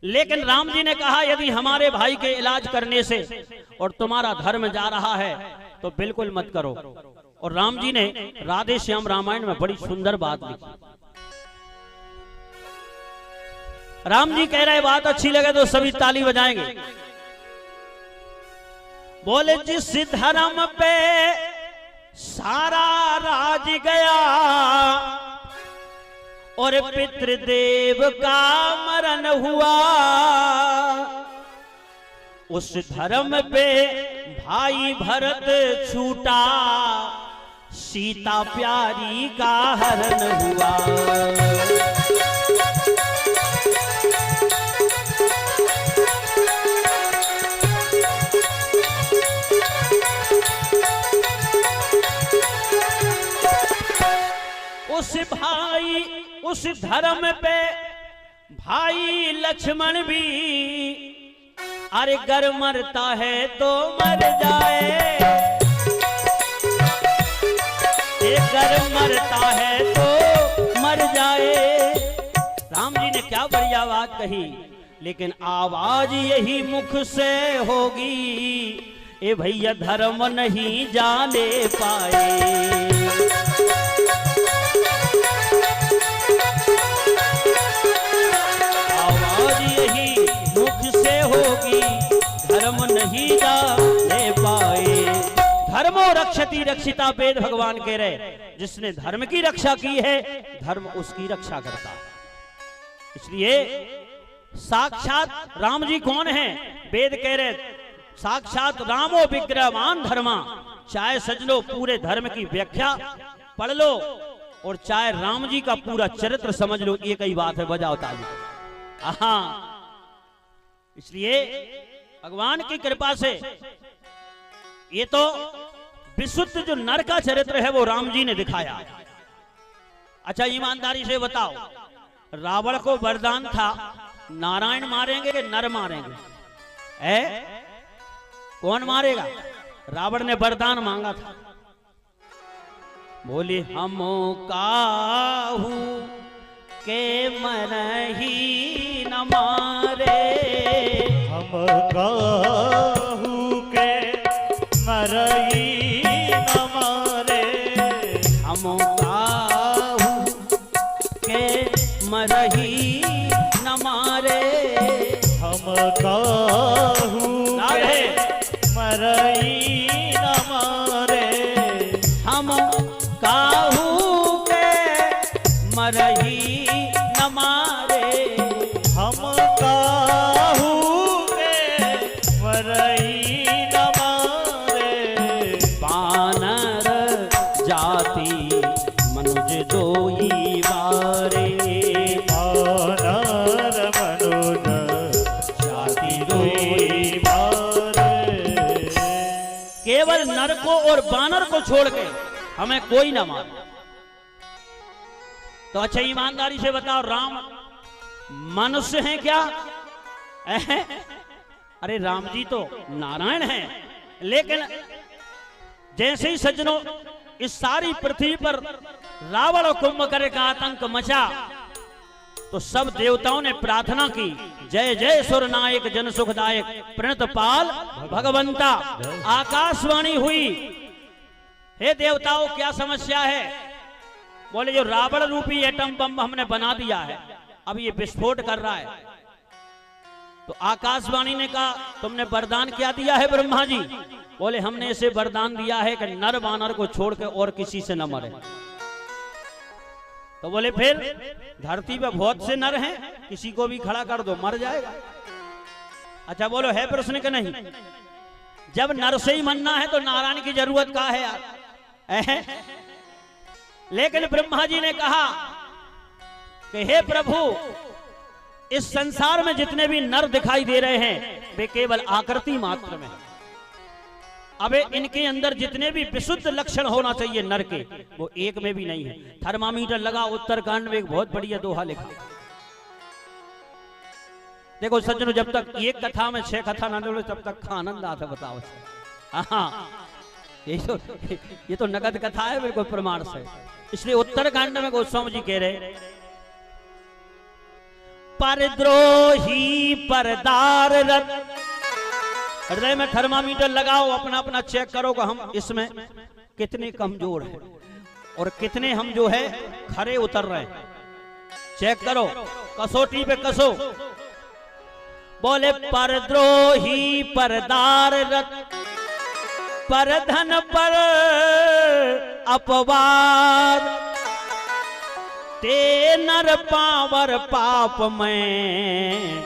लेकिन राम जी ने कहा यदि हमारे भाई के इलाज करने से और तुम्हारा धर्म जा रहा है तो बिल्कुल मत करो। और राम जी ने राधे श्याम रामायण में बड़ी सुंदर बात लिखी। राम जी कह रहे बात अच्छी लगे तो सभी ताली बजाएंगे। बोले जिस धर्म पे सारा राज गया और पितृदेव का मरण हुआ, उस धर्म पे भाई भरत छूटा, सीता प्यारी का हरण हुआ। उस धर्म पे भाई लक्ष्मण भी, अरे गर मरता है तो मर जाए, गर मरता है तो मर जाए। राम जी ने क्या बढ़िया बात कही, लेकिन आवाज यही मुख से होगी, ए भैया धर्म नहीं जाने पाए। धर्म नहीं जाने पाए। धर्मो रक्षति रक्षिता, वेद भगवान कह रहे, जिसने धर्म की रक्षा की है धर्म उसकी रक्षा करता। इसलिए साक्षात राम जी कौन है? वेद कह रहे साक्षात रामो विग्रहवान धर्मा। चाहे सजनो पूरे धर्म की व्याख्या पढ़ लो और चाहे राम जी का पूरा चरित्र समझ लो, एक ही बात है, बजाओ ताली। हाँ, इसलिए भगवान की कृपा से ये तो विशुद्ध जो नर का चरित्र है वो राम जी ने दिखाया। अच्छा ईमानदारी से बताओ, रावण को वरदान था नारायण मारेंगे कि नर मारेंगे? कौन मारेगा? रावण ने वरदान मांगा था, बोले हम काहू के मरही न मारे, हम काहू के मरही न मारे, हम काहू के मरही न मारे, हम काहू के मरही न मारे, हम काहू के मरही न मारे, हम काहू के मरही न मारे, बानर जाति मनुज दोई बारे, बानर मनुज जाति दोई बारे। केवल नर को और बानर को छोड़ के हमें कोई ना मारे। तो अच्छा ईमानदारी से बताओ, राम मनुष्य हैं क्या? अरे राम जी तो नारायण हैं, लेकिन जैसे ही सज्जनों इस सारी पृथ्वी पर रावण और कुंभकर्ण का आतंक मचा, तो सब देवताओं ने प्रार्थना की, जय जय सुर नायक जन सुखदायक प्रणत पाल भगवंता। आकाशवाणी हुई, हे देवताओं क्या समस्या है? बोले जो रावण रूपी एटम बम हमने बना दिया है, अब ये विस्फोट कर रहा है। तो आकाशवाणी ने कहा तुमने वरदान क्या दिया है ब्रह्मा जी? बोले हमने इसे वरदान दिया है कि नर बानर को छोड़ के और किसी से न मरे। तो बोले फिर धरती पे बहुत से नर हैं, किसी को भी खड़ा कर दो मर जाएगा। अच्छा बोलो है प्रश्न कि नहीं? जब नर से ही मरना है तो नारायण की जरूरत क्या है यार? लेकिन ब्रह्मा जी ने कहा कि हे प्रभु, इस संसार में जितने भी नर दिखाई दे रहे हैं वे केवल आकृति मात्र में है। अबे इनके अंदर जितने भी विशुद्ध लक्षण होना चाहिए नर के, वो एक में भी नहीं है। थर्मामीटर लगा, उत्तरकांड में एक बहुत बढ़िया दोहा लिखा। देखो सज्जनों, जब तक एक कथा में 6 कथा ना बोले तब तक आनंद आता। बताओ, हाँ ये तो नगद कथा है बिल्कुल प्रमाण से। इसलिए उत्तरकांड में गोस्वामी जी कह रहे, परद्रोही परदार रत, हृदय में थर्मामीटर लगाओ, अपना अपना चेक करो कि हम इसमें कितने कमजोर हैं और कितने हम जो है खरे उतर रहे हैं। चेक करो, कसौटी पे कसो। बोले परद्रोही परदार रत, पर धन पर अपवाद, ते नर पावर पाप में,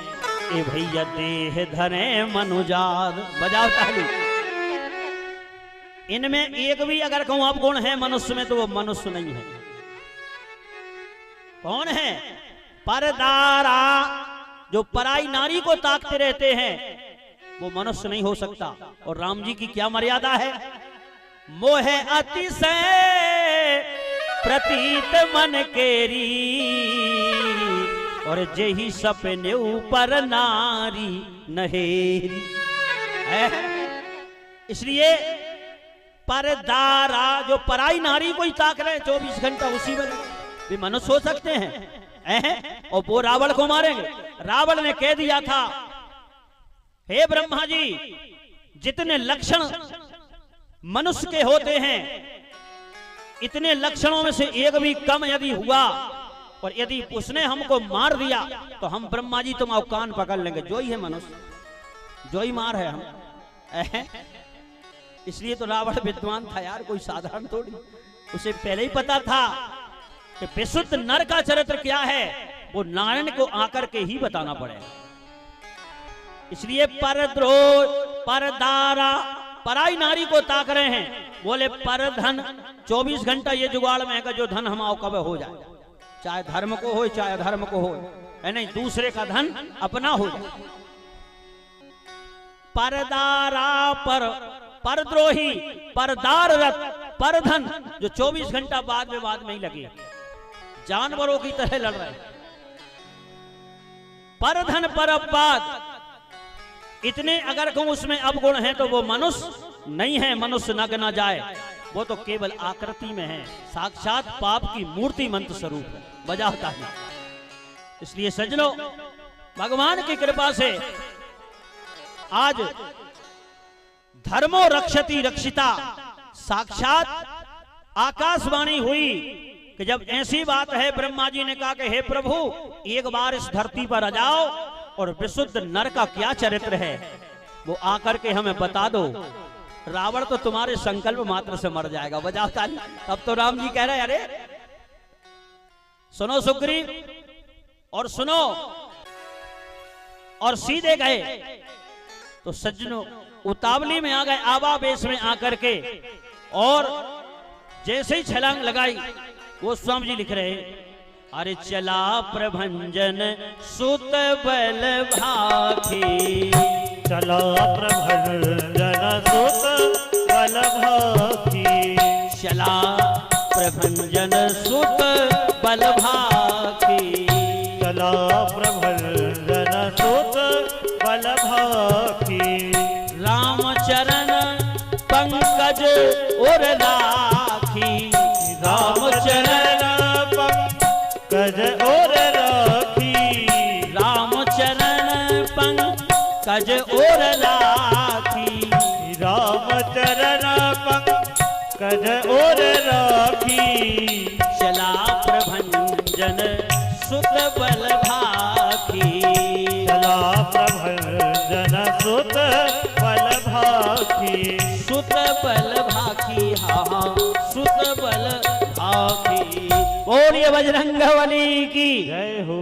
ए भैया देह धरे मनुजाद। बजाओ ताली। इनमें एक भी अगर कहूं आप गुण है मनुष्य में तो वो मनुष्य नहीं है। कौन है? परदारा, जो पराई नारी को ताकते रहते हैं वो मनुष्य नहीं हो सकता। और राम जी की क्या मर्यादा है? मोह अतिशय प्रतीत मन केरी, और जेही सपने ऊपर नारी नहेरी। इसलिए परदारा, जो पराई नारी को ही ताक रहे 24 घंटा उसी में भी मनुष्य हो सकते हैं। और वो रावण को मारेंगे। रावण ने कह दिया था, हे ब्रह्मा जी, जितने लक्षण मनुष्य के होते हैं इतने लक्षणों में से एक भी कम यदि हुआ और यदि उसने हमको मार दिया तो हम ब्रह्मा जी तुम्हारा कान पकड़ लेंगे। जो ही है मनुष्य, जो ही मार है हम। इसलिए तो रावण विद्वान था यार, कोई साधारण थोड़ी। उसे पहले ही पता था कि विशुद्ध नर का चरित्र क्या है, वो नारायण को आकर के ही बताना पड़ेगा। इसलिए परद्रोह परदारा, पराई नारी को ताक रहे हैं। बोले पर धन, 24 घंटा ये जुगाड़ में है कि जो धन हमारा कब हो जाए, चाहे धर्म को हो चाहे अधर्म को हो। नहीं दूसरे का धन अपना हो जाए। परदारा पर परद्रोही परदार रत परधन, जो 24 घंटा बाद में ही लगे, जानवरों की तरह लड़ रहे। परधन पर अपवाद, इतने अगर कहूं उसमें अवगुण है तो वो मनुष्य नहीं है, मनुष्य न गना जाए, वो तो केवल आकृति में है, साक्षात पाप की मूर्ति मंत्र स्वरूप है, बजाता है। इसलिए सज्जनों, भगवान की कृपा से आज धर्मो रक्षति रक्षिता साक्षात आकाशवाणी हुई कि जब ऐसी बात है, ब्रह्मा जी ने कहा कि हे प्रभु एक बार इस धरती पर आ जाओ और विशुद्ध नर का क्या चरित्र है वो आकर के हमें बता दो। रावण तो तुम्हारे संकल्प मात्र से मर जाएगा, बजाओ ताली। अब तो राम जी कह रहे हैं अरे सुनो सुग्रीव, और सुनो, और सीधे गए। तो सज्जनों उतावली में आ गए, आवावेश में आकर के, और जैसे ही छलांग लगाई, वो स्वामी जी लिख रहे अरे चला प्रभंजन सुत बल भाखी, चला प्रभंजन सुत बल भाखी, चला प्रभंजन सुत बल भाखी, चला प्रभंजन सुत बल भाखी, रामचरण पंकज और राखी, रामचरण पंकज और राखी, रामचरण पंकज और राखी, रामचरण पंकज और राखी, चला प्रभंजन सुत बल भाखी, चला प्रभंजन सुत बल भाखी, सुत बल भाखी, हाँ सुत बल भाखी। बोलिए बजरंगबली की जय हो।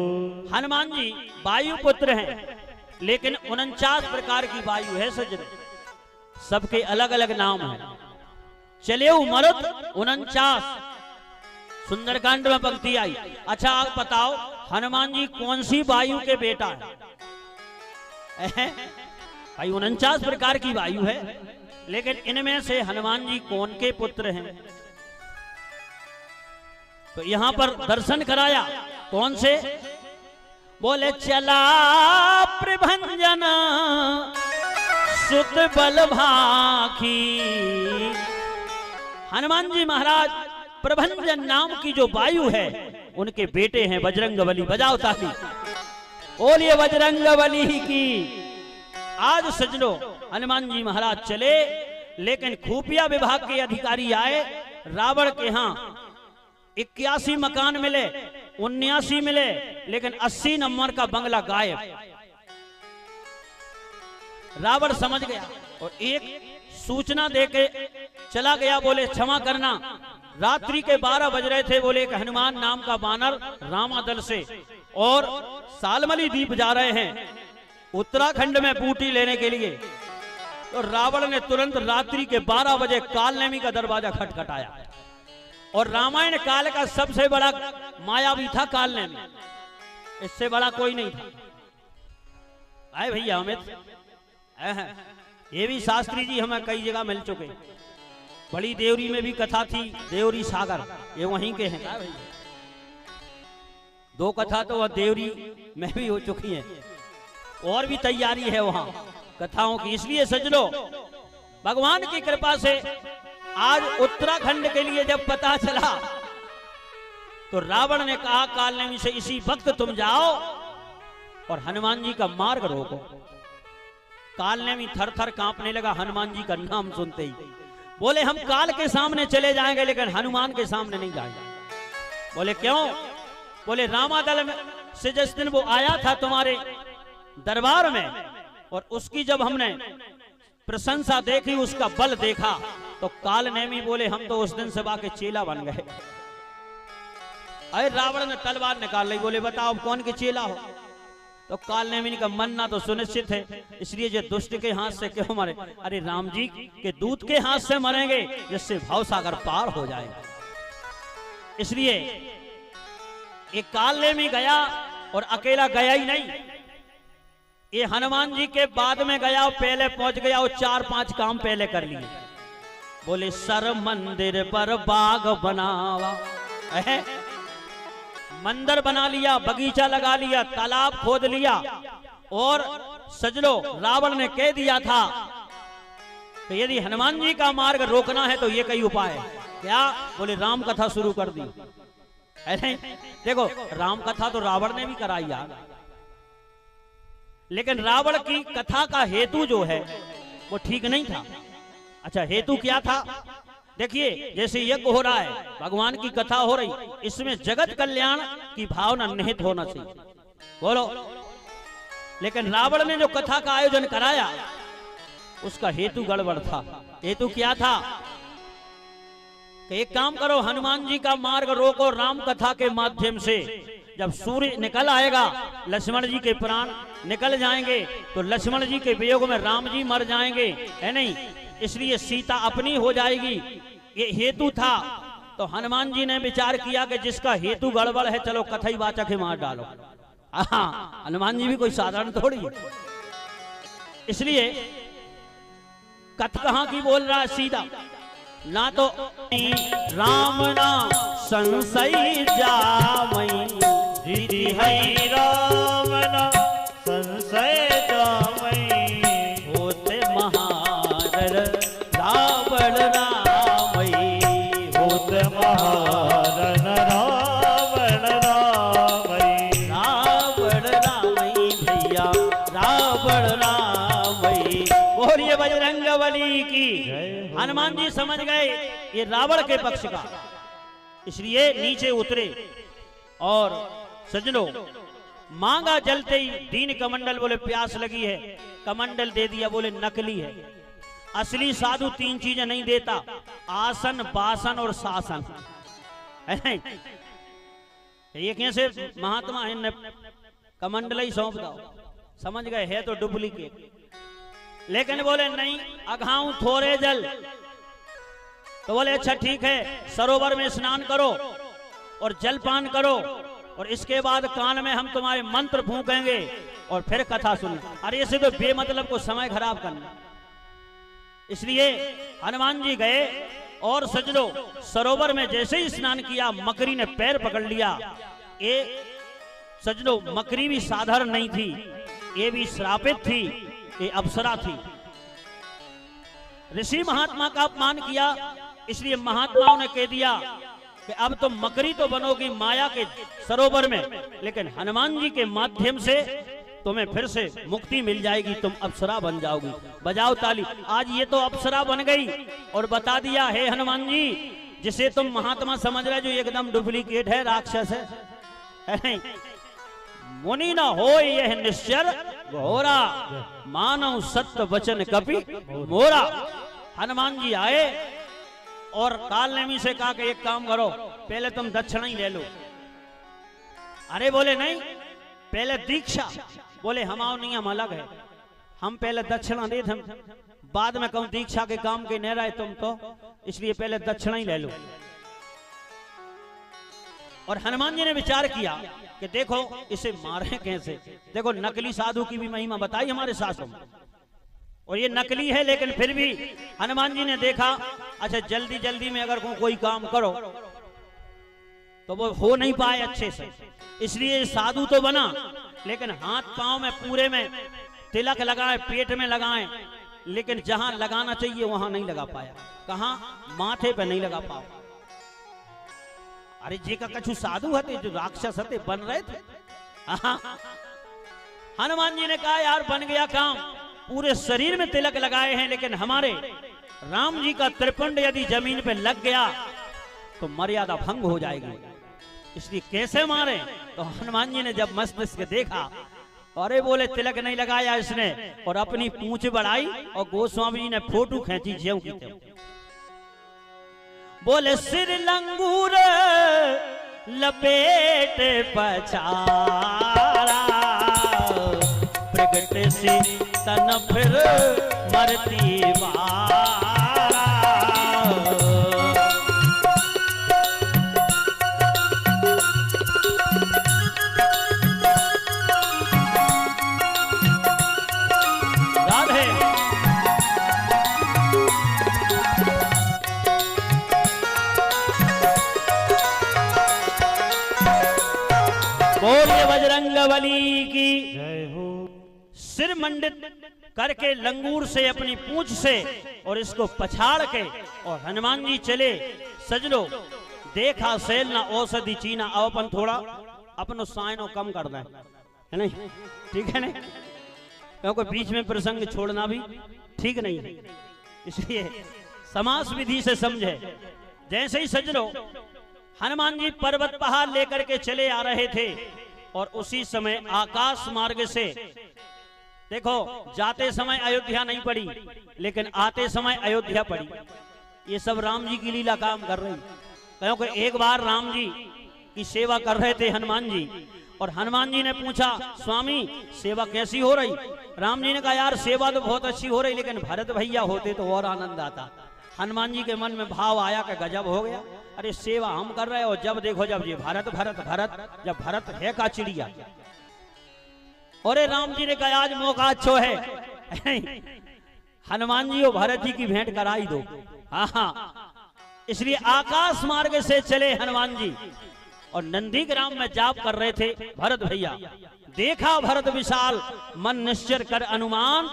हनुमान जी वायु पुत्र हैं, लेकिन 49 प्रकार की वायु है सज्जन, सबके अलग अलग नाम हैं। चले मरुत 49, सुंदरकांड में पंक्ति आई। अच्छा आप बताओ हनुमान जी कौन सी वायु के बेटा है? भाई 49 प्रकार की वायु है, लेकिन इनमें से हनुमान जी कौन के पुत्र हैं? तो यहां पर दर्शन कराया, कौन से? बोले चला प्रभंजन सुत बल भाखी। हनुमान जी महाराज प्रभंजन नाम की जो वायु है उनके बेटे हैं बजरंगबली। बजाओ ताली, बोलिए बजरंगबली की। आज सजनो हनुमान जी महाराज चले, लेकिन खुफिया विभाग के अधिकारी आए। रावण के यहां 81 मकान मिले, 79 मिले, लेकिन 80 नंबर का बंगला गायब। रावण समझ गया और एक सूचना देके चला गया। बोले क्षमा करना, रात्रि के 12 बज रहे थे। बोले एक हनुमान नाम का बानर रामादल से और सालमली द्वीप जा रहे हैं उत्तराखंड में बूटी लेने के लिए। तो रावण ने तुरंत रात्रि के 12 बजे कालनेमी का दरवाजा खटखटाया। और रामायण काल का सबसे बड़ा मायावी था कालनेमी, इससे बड़ा कोई नहीं था। आए भैया अमित, ये भी शास्त्री जी हमें कई जगह मिल चुके। बड़ी देवरी में भी कथा थी, देवरी सागर, ये वहीं के हैं। भैया 2 कथा तो वह देवरी में भी हो चुकी हैं, और भी तैयारी है वहां कथाओं की। इसलिए सजनो भगवान की कृपा से आज उत्तराखंड के लिए जब पता चला तो रावण ने कहा कालनेमी से इसी वक्त तुम जाओ और हनुमान जी का मार्ग रोको। कालनेमी थर थर कांपने लगा हनुमान जी का नाम सुनते ही। बोले हम काल के सामने चले जाएंगे लेकिन हनुमान के सामने नहीं जाएंगे। बोले क्यों? बोले रामादल में से जिस दिन वो आया था तुम्हारे दरबार में, और उसकी जब हमने प्रशंसा देखी, उसका बल देखा, तो कालनेमी बोले हम तो उस दिन सभा के चेला बन गए। अरे रावण ने तलवार निकाल ली। बोले बताओ कौन के चेला हो? तो कालनेमी का मरना तो सुनिश्चित है, इसलिए जो दुष्ट के हाथ से क्यों मरे? अरे राम जी के दूत के हाथ से मरेंगे जिससे भवसागर पार हो जाएगा। इसलिए एक कालनेमी गया और अकेला गया ही नहीं, ये हनुमान जी के बाद में गया और पहले पहुंच गया और 4-5 काम पहले कर लिए। बोले सर मंदिर पर बाग बनावा, मंदिर बना लिया, बगीचा लगा लिया, तालाब खोद लिया। और सजलो रावण ने कह दिया था कि यदि हनुमान जी का मार्ग रोकना है तो ये कई उपाय है। क्या? बोले राम कथा शुरू कर दी। अरे देखो, राम कथा तो रावण ने भी कराई यार, लेकिन रावण की कथा का हेतु जो है वो ठीक नहीं था। अच्छा, हेतु क्या था? देखिए, जैसे यज्ञ हो रहा है, भगवान की कथा हो रही, इसमें जगत कल्याण की भावना निहित होना चाहिए, बोलो। लेकिन रावण ने जो कथा का आयोजन कराया उसका हेतु गड़बड़ था। हेतु क्या था? कि एक काम करो, हनुमान जी का मार्ग रोको, राम कथा के माध्यम से जब सूर्य निकल आएगा लक्ष्मण जी के प्राण निकल जाएंगे, तो लक्ष्मण जी के वियोग में राम जी मर जाएंगे, है नहीं, इसलिए सीता अपनी हो जाएगी, ये हेतु था। तो हनुमान जी ने विचार किया कि जिसका हेतु गड़बड़ है, चलो कथई वाचक ही मार डालो। हनुमान जी भी कोई साधारण थोड़ी है, इसलिए कथ कहां की बोल रहा है सीधा ना, तो राम नाम संशय जामई, दीदी है राम नाम संशय जामई, होते महार रावण रामई, होते महारन रावण रामई, रावण रामई भैया, रावण रामई। बोलिए बजरंग बली की। हनुमान जी समझ गए ये रावण के पक्ष का, इसलिए नीचे उतरे और सजनो मांगा जलते ही दीन कमंडल, बोले प्यास लगी है, कमंडल दे दिया, बोले नकली है, असली साधु 3 चीजें नहीं देता, आसन बासन और शासन। ये कैसे महात्मा है, कमंडल ही सौंप दो, समझ गए है तो डुप्लीकेट। लेकिन बोले नहीं, अघाऊं थोड़े जल, तो बोले अच्छा ठीक है, सरोवर में स्नान करो और जलपान करो, और इसके बाद कान में हम तुम्हारे मंत्र फूंकेंगे और फिर कथा सुनना। अरे इसे तो बेमतलब को समय खराब करना। इसलिए हनुमान जी गए और सजलो सरोवर में जैसे ही स्नान किया, मकरी ने पैर पकड़ लिया। ये सजलो मकरी भी साधारण नहीं थी, ये भी श्रापित थी, ये अप्सरा थी। ऋषि महात्मा का अपमान किया, इसलिए महात्माओं ने कह दिया कि अब तुम मकरी तो बनोगी माया के सरोवर में, लेकिन हनुमान जी के माध्यम से तुम्हें फिर से मुक्ति मिल जाएगी, तुम अप्सरा बन जाओगी। बजाओ ताली। आज ये तो अप्सरा बन गई और बता दिया, हे हनुमान जी, जिसे तुम महात्मा समझ रहे जो एकदम डुप्लीकेट है, राक्षस है। मुनि न हो यह निश्चर घोरा, मानव सत्य वचन कपि मोरा। हनुमान जी आए और काल नेमी से कहा कि एक काम करो, पहले तुम दक्षिणा ही ले लो। अरे बोले नहीं, पहले दीक्षा। बोले हमारा नियम अलग है, हम पहले दक्षिणा दे, हम बाद में कहूं दीक्षा के काम के नहीं रहे तुम तो, इसलिए पहले दक्षिणा ही ले लो। और हनुमान जी ने विचार किया कि देखो इसे मारे कैसे। देखो नकली साधु की भी महिमा बताई हमारे शास्त्रों में, और ये नकली है, लेकिन फिर भी हनुमान जी ने देखा अच्छा जल्दी जल्दी में अगर कोई काम करो तो वो हो नहीं पाए अच्छे से, इसलिए साधु तो बना, लेकिन हाथ पांव में पूरे में तिलक लगाए, पेट में लगाए, लेकिन जहां लगाना चाहिए वहां नहीं लगा पाया। कहां? माथे पे नहीं लगा पाया। अरे जे का कछु साधु हते जो राक्षस हते बन रहे थे। हनुमान जी ने कहा यार बन गया काम, पूरे शरीर में तिलक लगाए हैं, लेकिन हमारे राम जी का त्रिपुंड यदि जमीन पे लग गया तो मर्यादा भंग हो जाएगी, इसलिए कैसे मारे। तो हनुमान जी ने जब मस्तिष्क देखा, अरे बोले तिलक नहीं लगाया इसने, और अपनी पूंछ बढ़ाई और गोस्वामी जी ने फोटो खींची ज्यों की त्यों। बोले सिर लंगूर लपेट पछाड़ा, प्रगट से तन फिर मरती मारा। बजरंगबली की। जय हो। सिर मंडित करके लंगूर से अपनी पूंछ से और इसको पछाड़ के और हनुमान जी चले। सजनो देखा सेल ना औषधि चीना। अब अपन थोड़ा अपनो साइनो कम कर दें, है नहीं? ठीक है नहीं, क्योंकि बीच में प्रसंग छोड़ना भी ठीक नहीं है, इसलिए समास विधि से समझे। जैसे ही सजनो हनुमान जी पर्वत पहाड़ लेकर के चले आ रहे थे और उसी समय आकाश मार्ग से, देखो जाते समय अयोध्या नहीं पड़ी लेकिन आते समय अयोध्या पड़ी। ये सब राम जी की लीला काम कर रही। क्योंकि एक बार राम जी की सेवा कर रहे थे हनुमान जी, और हनुमान जी ने पूछा स्वामी सेवा कैसी हो रही? राम जी ने कहा यार सेवा तो बहुत अच्छी हो रही, लेकिन भरत भैया होते तो और आनंद आता। हनुमान जी के मन में भाव आया कि गजब हो गया, अरे सेवा हम कर रहे हो, जब देखो जब ये भरत भरत भरत, जब भरत है का चिड़िया। और राम जी ने कहा आज मौका अच्छो है हनुमान जी और भरत जी की भेंट कराई दो। हाँ, इसलिए आकाश मार्ग से चले हनुमान जी और नंदी ग्राम में जाप कर रहे थे भरत भैया। देखा भरत विशाल मन निश्चर कर अनुमान,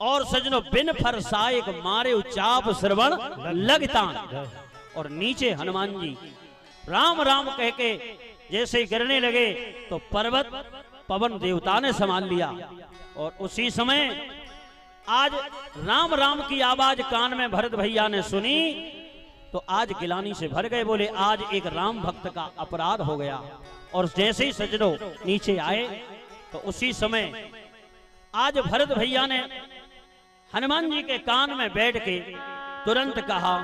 और सजनो बिन फरसाए मारे उचाप श्रवण लगतान। और नीचे हनुमान जी राम राम कह के जैसे ही गिरने लगे तो पर्वत पवन देवता ने संभाल लिया। और उसी समय आज राम राम की आवाज कान में भरत भैया ने सुनी तो आज गिलानी से भर गए। बोले आज एक राम भक्त का अपराध हो गया। और जैसे ही सजनो नीचे आए तो उसी समय आज भरत भैया ने हनुमान जी के कान में बैठ के तुरंत कहा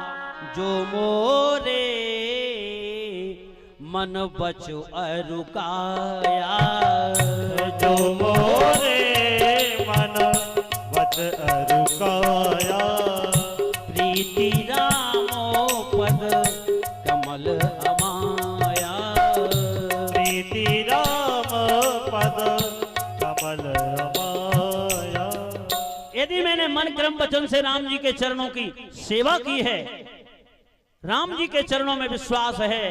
जो मोरे मन बचो अरुकाया, जो मोरे मन बच अरुकाया, प्रीति रामो पद कमल अमाया, प्रीति राम पद कमल अमाया। यदि मैंने मन क्रम वचन से राम जी के चरणों की सेवा की है, राम जी के चरणों में विश्वास है,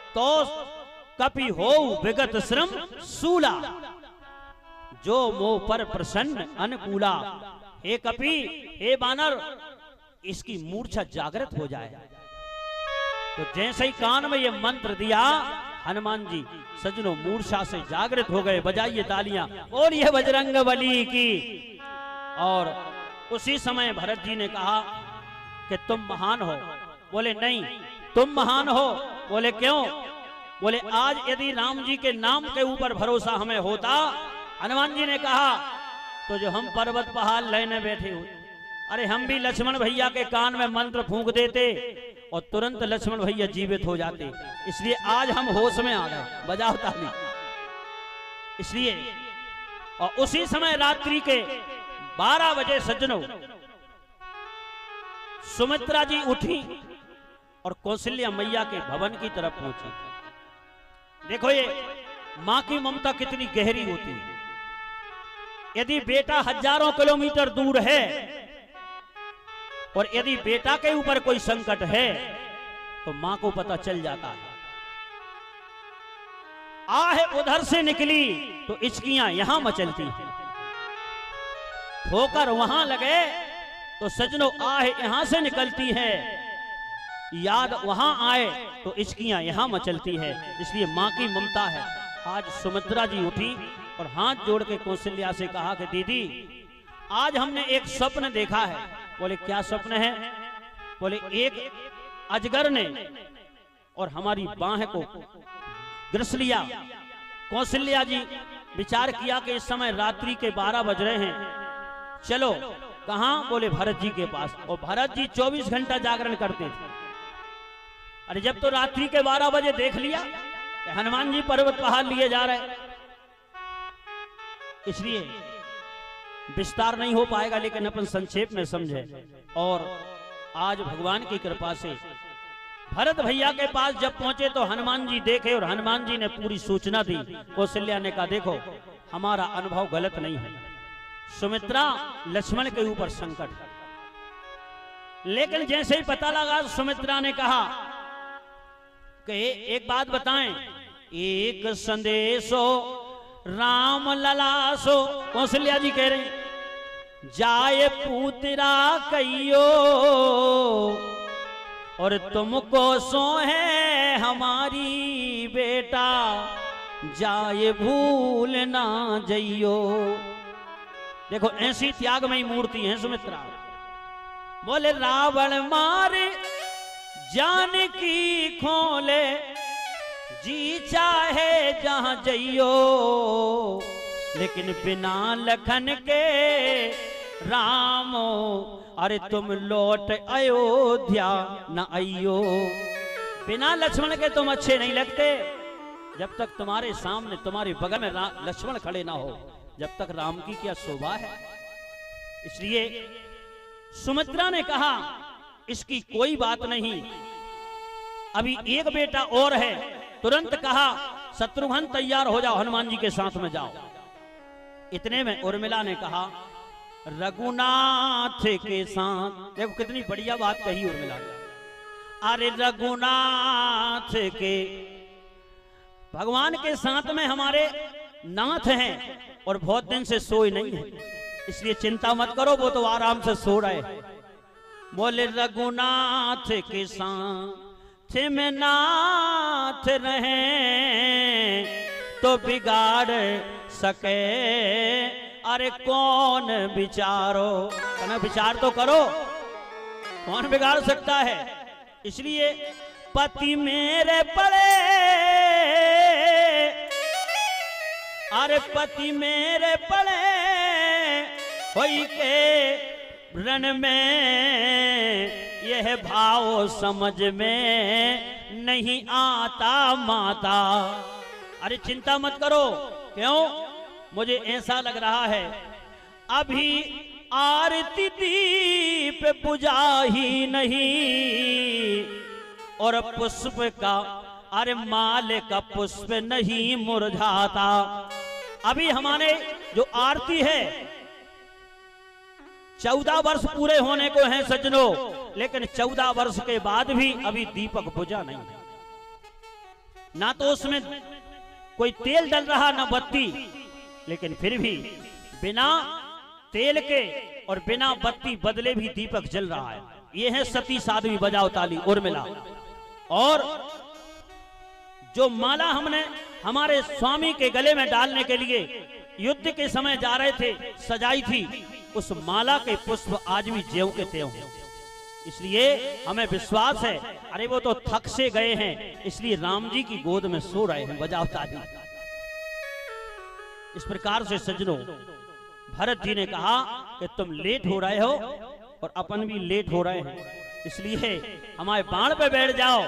तो कपि हो विगत श्रम सूला, जो मोह पर प्रसन्न अनुकूला। हे कपि, हे बानर, इसकी मूर्छा जागृत हो जाए। तो जैसे ही कान में ये मंत्र दिया हनुमान जी सजनों मूर्छा से जागृत हो गए। बजाइए तालियां, और ये बजरंगबली की। और उसी समय भरत जी ने कहा कि तुम महान हो। बोले नहीं, तुम महान हो। बोले क्यों? बोले आज यदि राम जी के नाम के ऊपर भरोसा हमें होता, हनुमान जी ने कहा, तो जो हम पर्वत पहाड़ लेने बैठे हो, अरे हम भी लक्ष्मण भैया के कान में मंत्र फूंक देते और तुरंत लक्ष्मण भैया जीवित हो जाते। इसलिए आज हम होश में आ गए। बजाओ ताली। इसलिए और उसी समय रात्रि के 12 बजे सज्जनों सुमित्रा जी उठी और कौशल्या मैया के भवन की तरफ पहुंची। देखो ये मां की ममता कितनी गहरी होती है। यदि बेटा हजारों किलोमीटर दूर है और यदि बेटा के ऊपर कोई संकट है तो मां को पता चल जाता है। आहे उधर से निकली तो इचकियां यहां मचलती हैं, ठोकर वहां लगे तो सजनों आहे यहां से निकलती है, याद वहां आए तो इचकियां यहां मचलती है। इसलिए मां की ममता है। आज सुमित्रा जी उठी और हाथ जोड़ के कौशल्या से कहा कि दीदी आज हमने एक स्वप्न देखा है। बोले क्या स्वप्न है? बोले एक अजगर ने और हमारी बाह को ग्रस लिया। कौशल्या जी विचार किया कि इस समय रात्रि के 12 बज रहे हैं, चलो कहां? बोले भरत जी के पास। और भरत जी 24 घंटा जागरण करते थे। अरे जब तो रात्रि के 12 बजे देख लिया हनुमान जी पर्वत पहाड़ लिए जा रहे, इसलिए विस्तार नहीं हो पाएगा, लेकिन अपन संक्षेप में समझे। और आज भगवान की कृपा से भरत भैया के पास जब पहुंचे तो हनुमान जी देखे और हनुमान जी ने पूरी सूचना दी। कौशल्या ने कहा देखो हमारा अनुभव गलत नहीं है, सुमित्रा लक्ष्मण के ऊपर संकट है। लेकिन जैसे ही पता लगा सुमित्रा ने कहा कि एक बात बताएं, एक संदेशो राम ललासो, कौशल्या जी कह रही जाए पूतरा कहियो और तुमको सो है हमारी बेटा, जाए भूल ना जइयो। देखो ऐसी त्यागमयी मूर्ति है सुमित्रा। बोले रावण मारे जानकी खोले, जी चाहे जहां जइयो, लेकिन बिना लखन के रामो, अरे तुम लौट अयोध्या न आइयो। बिना लक्ष्मण के तुम अच्छे नहीं लगते। जब तक तुम्हारे सामने तुम्हारे बगल में लक्ष्मण खड़े ना हो, जब तक राम की क्या शोभा है। इसलिए सुमित्रा ने कहा इसकी कोई बात नहीं, अभी एक बेटा और है। तुरंत कहा शत्रुघ्न तैयार हो जाओ, हनुमान जी के साथ में जाओ। इतने में उर्मिला ने कहा रघुनाथ के साथ। देखो कितनी बढ़िया बात कही उर्मिला ने। अरे रघुनाथ के, भगवान के साथ में हमारे नाथ हैं और बहुत दिन से सोए नहीं है, इसलिए चिंता मत करो, वो तो आराम से सो रहे हैं। बोले रघुनाथ के साथ में नाथ रहे, तो बिगाड़ सके अरे कौन विचारो। कहना विचार तो करो, कौन बिगाड़ सकता है। इसलिए पति मेरे पड़े, अरे पति मेरे पड़े होई के रण में, यह भाव समझ में नहीं आता माता। अरे चिंता मत करो, क्यों? मुझे ऐसा लग रहा है अभी आरती दीप बुझा ही नहीं, और पुष्प का अरे माल का पुष्प नहीं मुरझाता। अभी हमारे जो आरती है 14 वर्ष पूरे होने को हैं सज्जनों, लेकिन 14 वर्ष के बाद भी अभी दीपक बुझा नहीं है। ना तो उसमें कोई तेल डल रहा ना बत्ती, लेकिन फिर भी बिना तेल के और बिना बत्ती बदले भी दीपक जल रहा है। ये है सती साध्वी, बजाओ ताली उर्मिला। और जो माला हमने हमारे स्वामी के गले में डालने के लिए युद्ध के समय जा रहे थे सजाई थी, उस माला के पुष्प आज भी ज्यों के त्यों हैं। इसलिए हमें विश्वास है, अरे वो तो थक से गए हैं, इसलिए राम जी की गोद में सो रहे हैं, बजाओ ताली। इस प्रकार से सज्जनों भरत जी ने कहा कि तुम लेट हो रहे हो और अपन भी लेट हो रहे हैं, इसलिए हमारे बाण पे बैठ जाओ।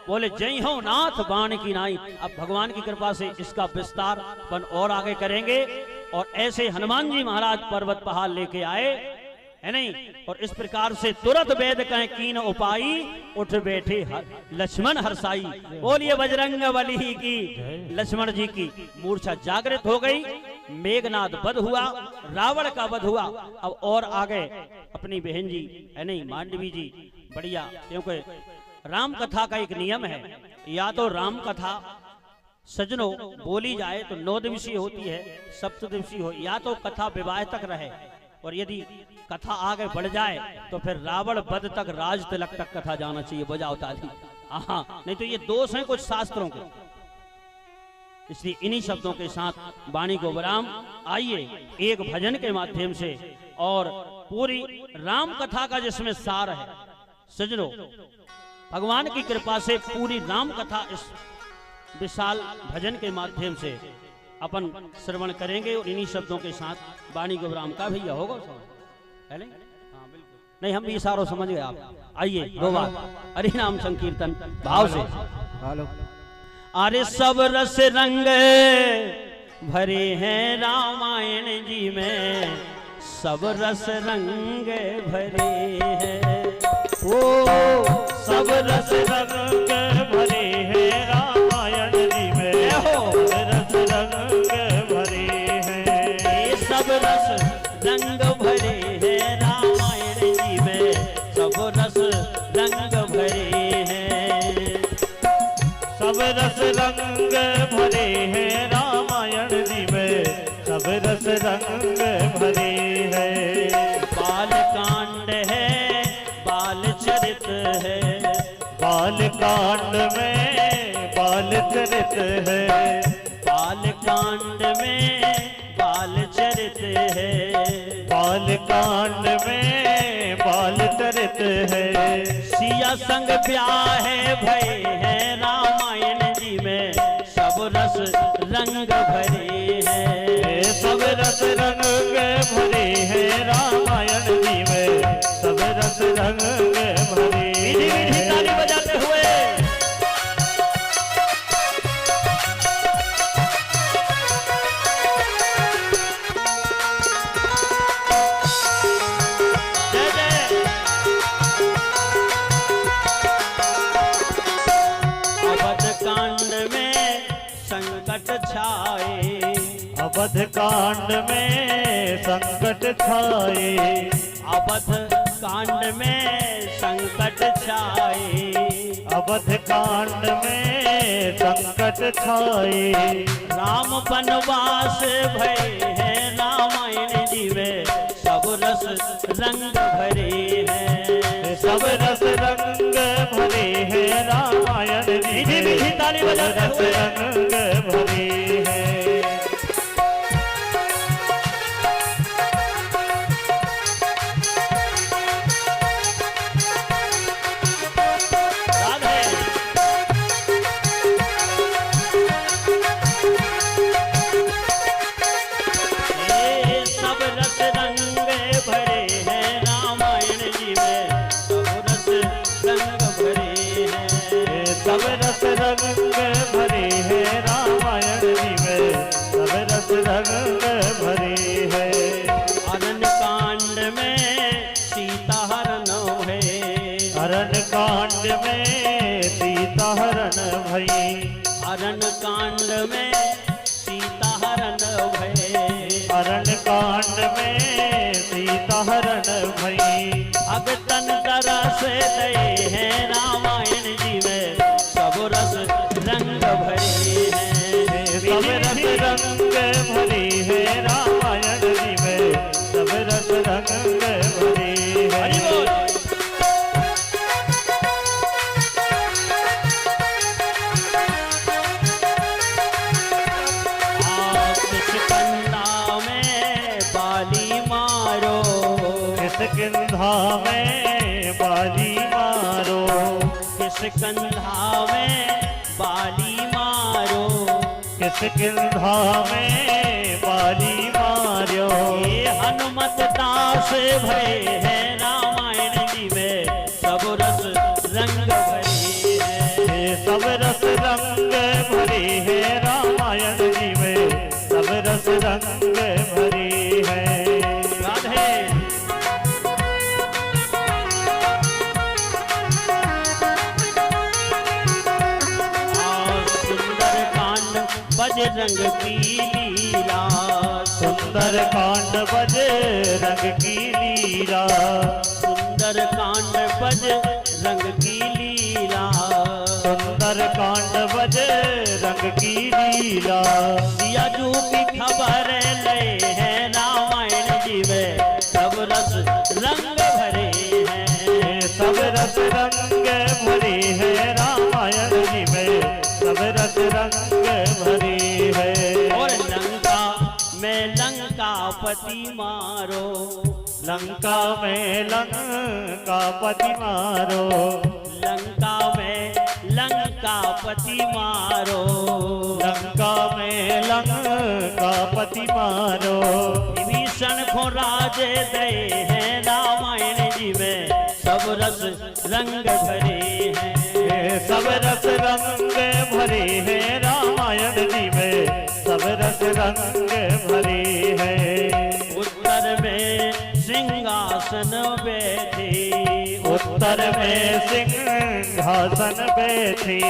बोले जय हो नाथ बाण की नाई। अब भगवान की कृपा से इसका विस्तार अपन और आगे करेंगे। और ऐसे हनुमान जी महाराज पर्वत पहाड़ लेके आए है नहीं, और इस प्रकार से तुरंत वेद कहें कीन उपाई, उठ बैठे लक्ष्मण हर्षाई। बोलिए बजरंग बली की, लक्ष्मण जी की मूर्छा जागृत हो गई, मेघनाद वध हुआ, रावण का वध हुआ। अब और आगे अपनी बहन जी है नहीं मांडवी जी बढ़िया, क्योंकि राम कथा का एक नियम है, या तो राम कथा सजनों बोली जाए तो 9 दिवसीय होती है, सप्तदिवसीय हो, या तो कथा विवाह तक रहे, और यदि कथा आगे बढ़ जाए तो फिर रावण वध तक, राज तिलक तक कथा जाना चाहिए, बजाओ ताली। हाँ, नहीं तो ये दोष हैं कुछ शास्त्रों के। इसलिए इन्हीं शब्दों के साथ वाणी को विराम। आइए एक भजन के माध्यम से और पूरी राम कथा का जिसमें सार है सजनों, भगवान की कृपा से पूरी राम कथा इस विशाल भजन के माध्यम से अपन श्रवण करेंगे। और इन्हीं शब्दों के साथ वाणी को विराम का भैया होगा पहले। हाँ बिल्कुल, नहीं हम भी इशारों समझ गए आप। आइए दो बार हरि नाम संकीर्तन भाव से। अरे सब रस रंग भरे हैं रामायण जी में, सब रस रंग भरे हैं, ओ सब रस रंग भरे हैं रामायण जी में, सब रस रंग भरे हैं, सब रस रंग भरे हैं रामायण जी में, सब रस रंग भरे हैं, सब रस रंग भरे हैं रामायण जी में, बाल कांड में बाल चरित है, बाल कांड में बाल चरित है, बाल कांड में बाल चरित है। सिया संग ब्याह भय है रामायण जी में, सब रस रंग भरे हैं, सब रस रंग भरे हैं रामायण जी में, सब रस रंग भरे। विधि विधि ताली बजाते हुए जय जय। अवध कांड में संकट छाए, अवध कांड में संकट छाए, अवध कांड में संकट छाए, अवध कांड में संकट छाए। राम वनवास भय है रामायण जी में, सब रस रंग भरे हैं, सब रस रंग भरे हैं रामायण जी विधि में, विधि ताली सब बजाते रस हुए रंग भरे हैं। राधे। ये सब रस रंग भरे हैं रामायण जी में, सब रस रंग भरे हैं, सब रस रंग भरे हैं रामायण जी में, सब रस रंग भरे हैं। अरण्य कांड में सीता हरण भय, अरण्य कांड में सीता हरण भई, अरण्य कांड में सीता हरण भय, अरण्य कांड में सीता हरण भई। भगतन तरस दये हैं रामायण जी में, सब रस रंग भरे हैं, सब रस रंग भरे हैं रामायण जी में, सब रस रंग भरे हरि हैं। बोल। किष्किंधा में बाली मारो, किष्किंधा में बाली मारो, किष्किंधा में बाली मारो, किष्किंधा में बाली मारो। ये हनुमत दास भय है रामायण जी में, सब रस रंग भरे हैं, सब रस रंग भरे हैं रामायण जी में, सब रस रंग भरे हैं। राधे। सुंदर कांड बजरंग की लीला, सुंदर कांड बजरंग की लीला, सुंदर कांड बजरंग की लीला, सुंदर कांड बजरंग की लीला। सियाजू की खबर ले है रामायण जी में, सब रस रंग भरे हैं, सब रस रंग भरे हैं रामायण जी में, सब रस रंग भरे हैं। और लंका में लंकापति मारो, लंका में लंकापति मारो, लंका में लंकापति मारो, लंका में लंकापति मारो। विभीषण को राजे दये हैं रामायण जी में, सब रस रंग भरे हैं, सब रस रंग भरे हैं रामायण जी में, सब रस रंग भरे हैं। उत्तर में सिंहासन बैठे, उत्तर में सिंहासन बैठी,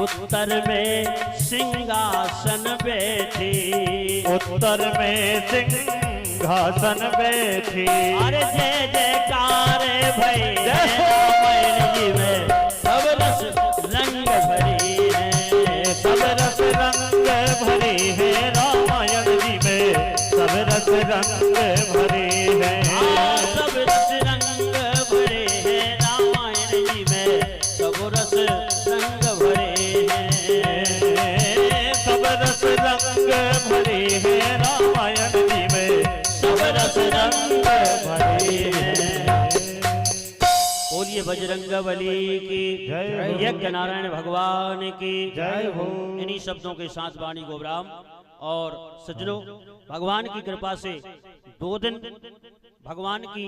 उत्तर में सिंहासन बैठे, उत्तर में सिंहासन बैठी। अरे जय जयकार भय रामायण जी में, सब रस रंग भरे हैं, सब रस रंग भरे हैं रामायण जी में, सब रस रंग भरे हैं। सब रस रंग भरे हैं रामायण जी में, सब रस बोलिए बजरंगबली की जय हो। यज्ञ नारायण भगवान की जय हो। इन्हीं शब्दों के साथ वाणी को विराम। और सज्जनों, भगवान की कृपा से 2 दिन भगवान की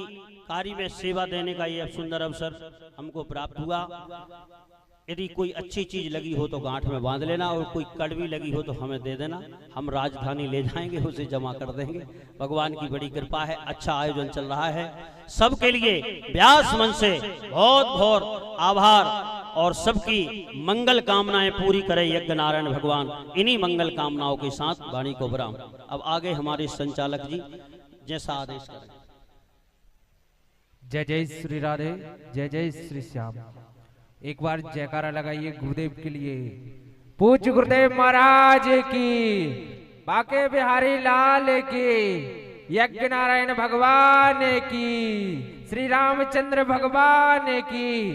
कार्य में सेवा देने का ये सुंदर अवसर हमको प्राप्त हुआ। यदि कोई अच्छी चीज लगी हो तो गांठ में बांध लेना, और कोई कड़वी लगी हो तो हमें दे देना, हम राजधानी ले जाएंगे, उसे जमा कर देंगे। भगवान की बड़ी कृपा है, अच्छा आयोजन चल रहा है। सबके लिए व्यास मन से बहुत बहुत आभार, और सबकी मंगल कामनाएं पूरी करे यज्ञ नारायण भगवान। इन्हीं मंगल कामनाओं के साथ वाणी को विराम। अब आगे हमारे संचालक जी जैसा आदेश करें। जय जय श्री राधे, जय जय श्री श्याम। एक बार जयकारा लगाइए गुरुदेव के लिए। पूज्य गुरुदेव महाराज की, बाके बिहारी लाल की, यज्ञ नारायण भगवान की, श्री रामचंद्र भगवान की।